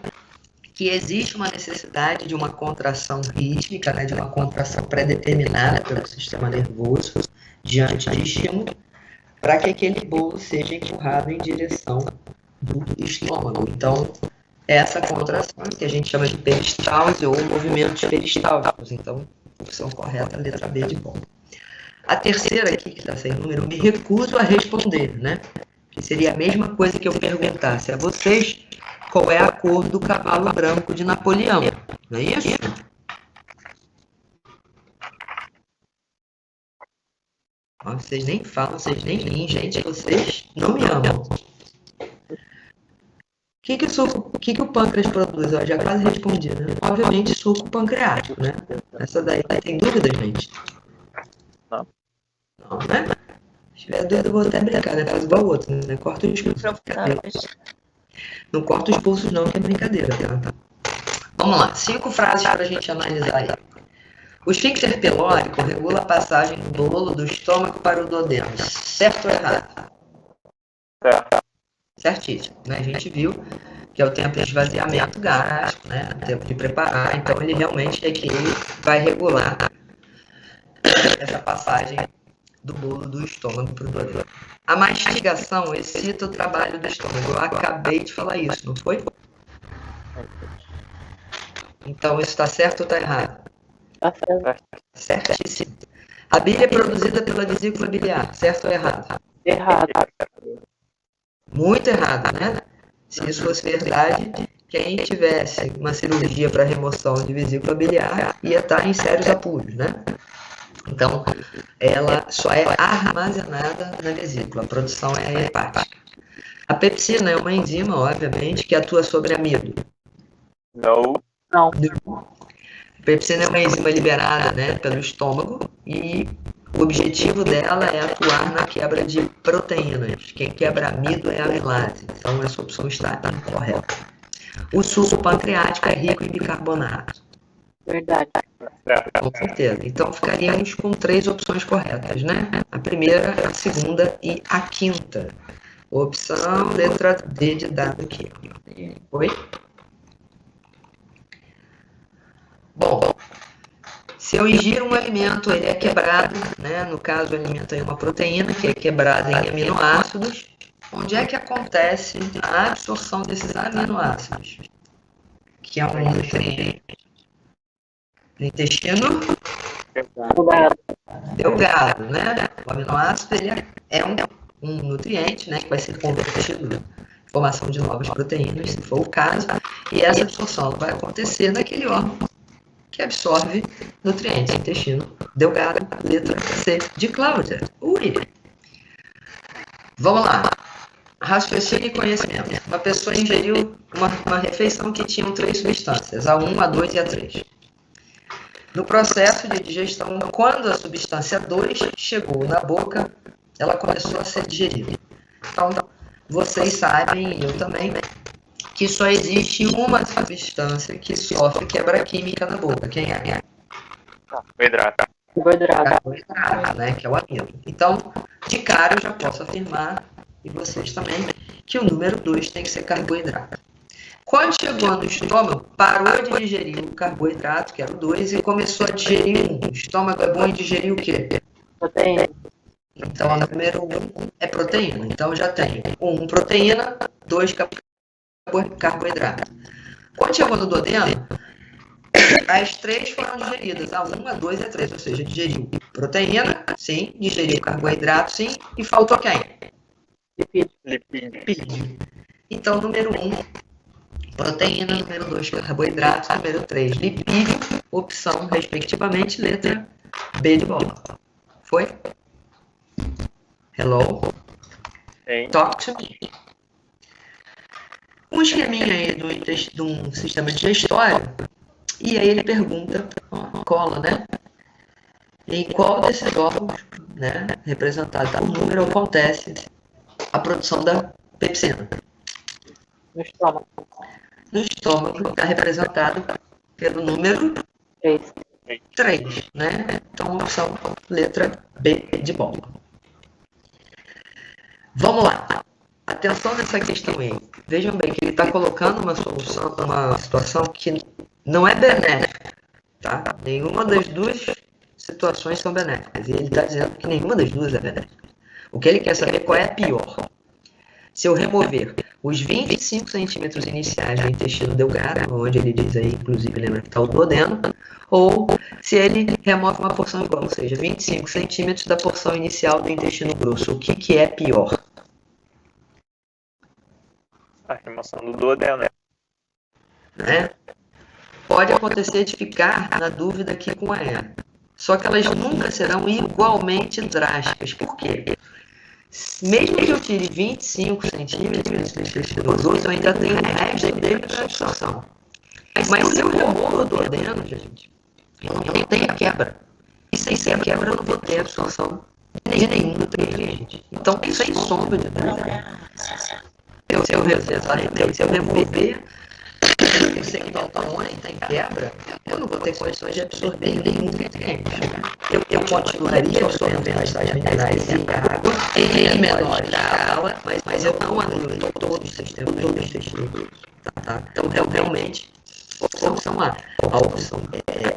que existe uma necessidade de uma contração rítmica, né, de uma contração pré-determinada pelo sistema nervoso diante de estímulo, para que aquele bolo seja empurrado em direção do estômago. Então, essa contração que a gente chama de peristalse ou movimentos peristálticos. Então, opção correta, letra B de bom. A terceira aqui, que está sem número, me recuso a responder, né? Que seria a mesma coisa que eu perguntasse a vocês qual é a cor do cavalo branco de Napoleão. Não é isso? Ó, vocês nem falam, vocês nem riem, gente. Vocês não me amam. O que o pâncreas produz? Eu já quase respondi, né? Obviamente, suco pancreático, né? Essa daí tem dúvida, gente? Não. Não, né? Se tiver dúvida, eu vou até brincar, né? Faz igual o outro, né? Corta os pulsos. Não corta os pulsos, não, que é brincadeira, tá? Vamos lá, 5 frases para a gente analisar aí. O esfíncter pelórico regula a passagem do bolo do estômago para o duodeno. Certo ou errado? Certo. Certíssimo, né? A gente viu que é o tempo de esvaziamento gástrico, né? O tempo de preparar, então ele realmente é que ele vai regular essa passagem do bolo do estômago para o duodeno. A mastigação excita o trabalho do estômago. Eu acabei de falar isso, não foi? Então isso está certo ou está errado? Tá certo. Certíssimo. A bile é produzida pela vesícula biliar, certo ou errado? Errado. Muito errado, né? Se isso fosse verdade, quem tivesse uma cirurgia para remoção de vesícula biliar ia estar em sérios apuros, né? Então, ela só é armazenada na vesícula, a produção é hepática. A pepsina é uma enzima, obviamente, que atua sobre amido. Não. A pepsina é uma enzima liberada, né, pelo estômago e o objetivo dela é atuar na quebra de proteínas. Quem quebra amido é a amilase. Então, essa opção está incorreta. O suco pancreático é rico em bicarbonato. Verdade. Com certeza. Então, ficaríamos com 3 opções corretas, né? A primeira, a segunda e a quinta. Opção, letra D de dado aqui. Oi? Bom, se eu ingiro um alimento, ele é quebrado, né? No caso, o alimento é uma proteína que é quebrada em aminoácidos. Onde é que acontece a absorção desses aminoácidos? Que é um nutriente. No intestino delgado, né? O aminoácido ele é um nutriente, né, que vai ser convertido na formação de novas proteínas, se for o caso, e essa absorção vai acontecer naquele órgão que absorve nutrientes, intestino delgado, letra C de Cláudia. Ui! Vamos lá. Raciocínio e conhecimento. Uma pessoa ingeriu uma refeição que tinha 3 substâncias, A1, A2 e A3. No processo de digestão, quando a substância 2 chegou na boca, ela começou a ser digerida. Então, vocês sabem, e eu também, que só existe uma substância que sofre quebra química na boca. Quem é? Carboidrato. Carboidrato, né? Que é o amido. Então, de cara, eu já posso afirmar, e vocês também, que o número 2 tem que ser carboidrato. Quando chegou no estômago, parou de digerir o carboidrato, que era o 2, e começou a digerir o 1. O estômago é bom em digerir o quê? Proteína. Então, o número 1 é proteína. Então, já tem 1 proteína, 2 carboidrato. Quando chegou no duodeno, as 3 foram digeridas, A1, A2 e A3. Ou seja, digeriu proteína, sim, digeriu carboidrato, sim, e faltou quem? Lipídio. Lipídio. Então, número 1, proteína, número 2, carboidrato, número 3, lipídio, opção, respectivamente, letra B de bola. Foi? Hello? Sim. Talk to me. Um esqueminha aí de um sistema digestório, e aí ele pergunta, cola, né? Em qual desses órgãos, né, representado por número, acontece a produção da pepsina? No estômago. No estômago está representado pelo número 3, né? Então, opção letra B de bola. Vamos lá. Atenção nessa questão aí. Vejam bem que ele está colocando uma solução, uma situação que não é benéfica, tá? Nenhuma das duas situações são benéficas. E ele está dizendo que nenhuma das duas é benéfica. O que ele quer saber é qual é a pior. Se eu remover os 25 centímetros iniciais do intestino delgado, onde ele diz aí, inclusive, lembra que está o duodeno, ou se ele remove uma porção igual, ou seja, 25 centímetros da porção inicial do intestino grosso. O que é pior? A remoção do duodeno. Né? Pode acontecer de ficar na dúvida aqui com a E. Só que elas nunca serão igualmente drásticas. Por quê? Mesmo que eu tire 25 centímetros do intestino grosso, eu ainda tenho o resto dele para absorção. Mas se eu removo o duodeno, gente, eu não tenho a quebra. E sem ser a quebra, eu não vou ter absorção de nenhum nutriente. Então, sem sombra de dúvida, se eu remover o segmento onde tem quebra, eu não vou ter condições de absorver nenhum nutriente. Eu continuaria absorvendo as sais minerais e a água em menor escala, mas eu não anulo todo o sistema do intestino grosso. Tá? Então, realmente, opção A. A opção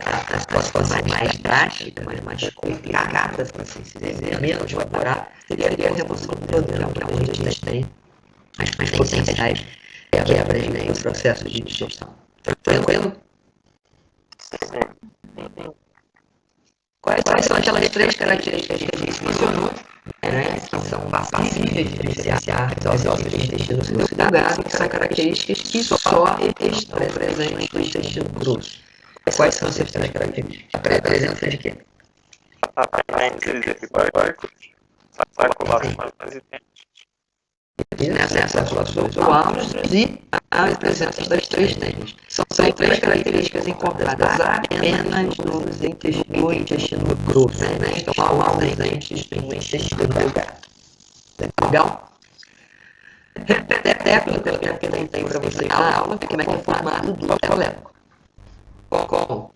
a situação mais drástica, mais complicada, para assim se dizer, menos de operar, seria a remoção do duodeno, que é onde a gente tem as mais potenciais quebras no processo de digestão. Tranquilo? Quais são aquelas 3 características que a gente mencionou, né, que são passíveis de diferenciar os ossos do intestino delgado, que são características que só estão presentes no intestino grosso? Quais são essas 3 características? A presença de quê? E nessa articulações atuais e a presença das 3 dentes. São 3 características encontradas apenas no intestino grosso, né? Então, há os dentes no intestino delgado. Legal? Repeteco, que eu tenho para vocês na aula, como é que é formado do colédoco. Como?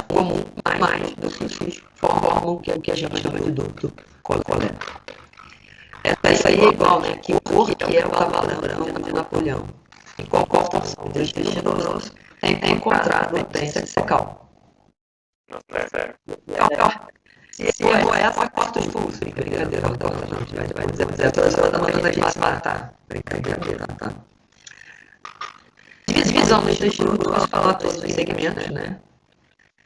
Comum, mais do sulfídeo formam o que a gente chama de ducto colédoco. Essa aí é igual, né? Que cor que é o cavalão de Napoleão? Em qual porção do intestino grosso é encontrado o pêncil secal? Se errou essa, corta os pulsos. Brincadeira, não corta não. Vai dizer, a professora está mandando a gente matar. Brincadeira, tá? Divisão do intestino grosso, falar todos os segmentos, né?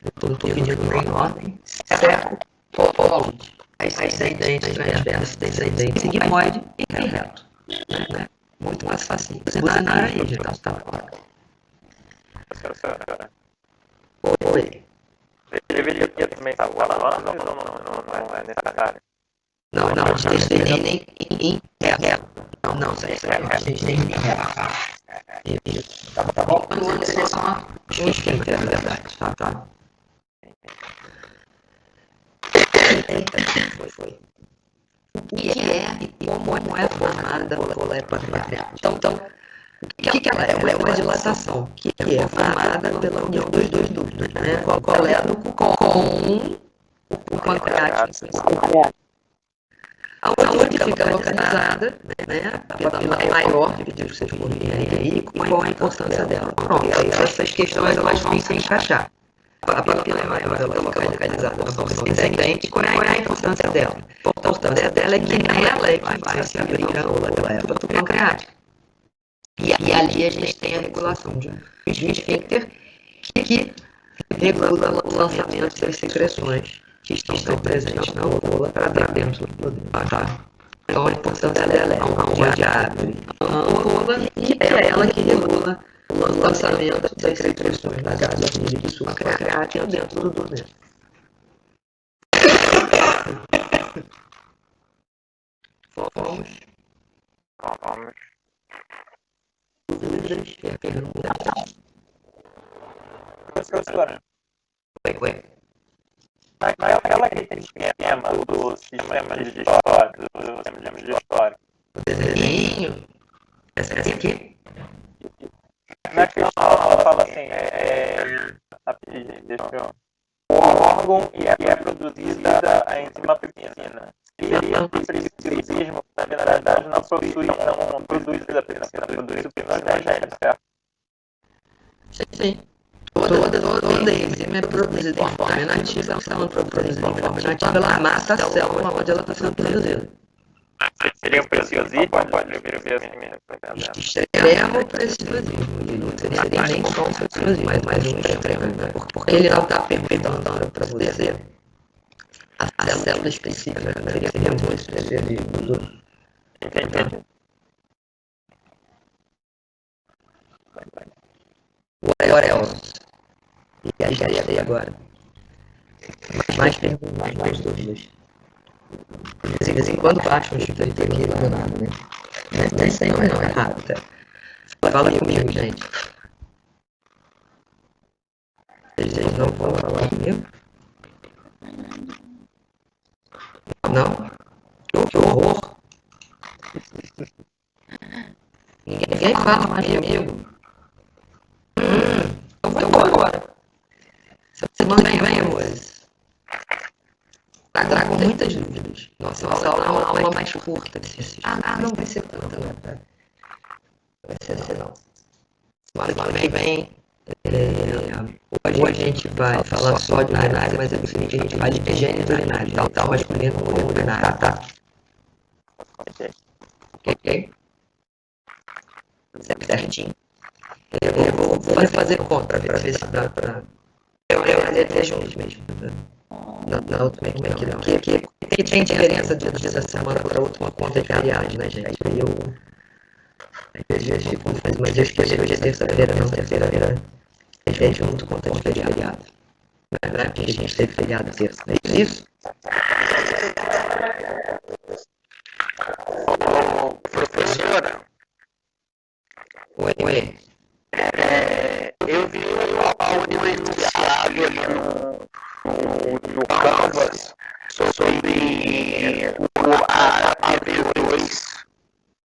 Eu estou pedindo em ordem. Seco, pólice, ascendente, transverso, descendente, sigmoide e reto. Né? Muito mais fácil. Buzinar aí, gente. Tá fora. Oi. Deveria também estar falando ou não é necessário? Não, a gente tem nem em reto. Não, a gente tem em reto. Tá bom? Quando você é só um esquema, é verdade, tá? Foi. O que é e como é formada a coleta pancreática? Então, o que ela é? Ela é uma dilatação que é formada pela união dos dois ductos, né? O colédoco com o pancreático. Aonde fica localizada, né, a papila maior, dividido que vocês forem aí, qual a importância dela. Pronto, essas questões elas vão se encaixar. A papila maior ela fica localizada na porção descendente, qual é a importância dela? A importância dela é que nela é que vai se abrir a glândula pancreática. E ali a gente tem a regulação de um esfíncter que regula o lançamento das secreções que estão presentes na urócula para dentro do útero. Tá? Então a importância dela é onde abre a urócula e é ela que regula o lançamento das secreções das gases de suco creátina dentro do útero. Fomos. Dúvidas? Perguntas? Professora, Oi. naquela que tem esquema do sistema digestório, O desenho. Essa aqui? naquela ela fala assim, rapidinho, deixa eu... O órgão e é produzida a enzima pepsina. Seria o precisismo, na verdade, não produz a pepsina, produz o pepsinogênio, certo? Sim. Toda enzima é produzida em forma inativa, se ela for produzida em forma inativa, ela mata a célula onde ela está sendo produzida. Seria um preciosismo, pode ver assim mesmo. Extremo preciosismo. E não seria nem só um preciosismo, mas um extremo. Porque ele não está perguntando para produzir a célula específica. Seria muito preciosismo. Entendi. What else? E aí agora? Mais perguntas, mais dúvidas. De vez em quando baixam os feitos aqui do nada, né? Nem sei não, é rápido. Fala comigo, gente. Vocês não vão falar comigo? Não? Que horror! Ninguém fala mais comigo. Eu vou embora. Semana que vem, amores. Trago muitas dúvidas. Nossa aula é uma aula mais curta. Não vai ser tanta, né? Vai ser assim, não. Semana que vem, hoje a gente vai falar só de urinária, mas é o seguinte, a gente vai de gênero urinário, tal masculino como urinário, tá? Ok? Certinho. Eu vou fazer conta para ver se dá para... Eu até juntos mesmo. Na última que não. Que tem diferença dessa semana para a última conta de feriado, né, gente? Aí eu... Às vezes fico confuso, mas eu esqueci hoje é terça-feira, não, terça-feira. A gente junto conta de feriado. Não é porque a gente teve feriado terça, não é isso? Professora, Oi. eu vi um enunciado ali no Canvas sobre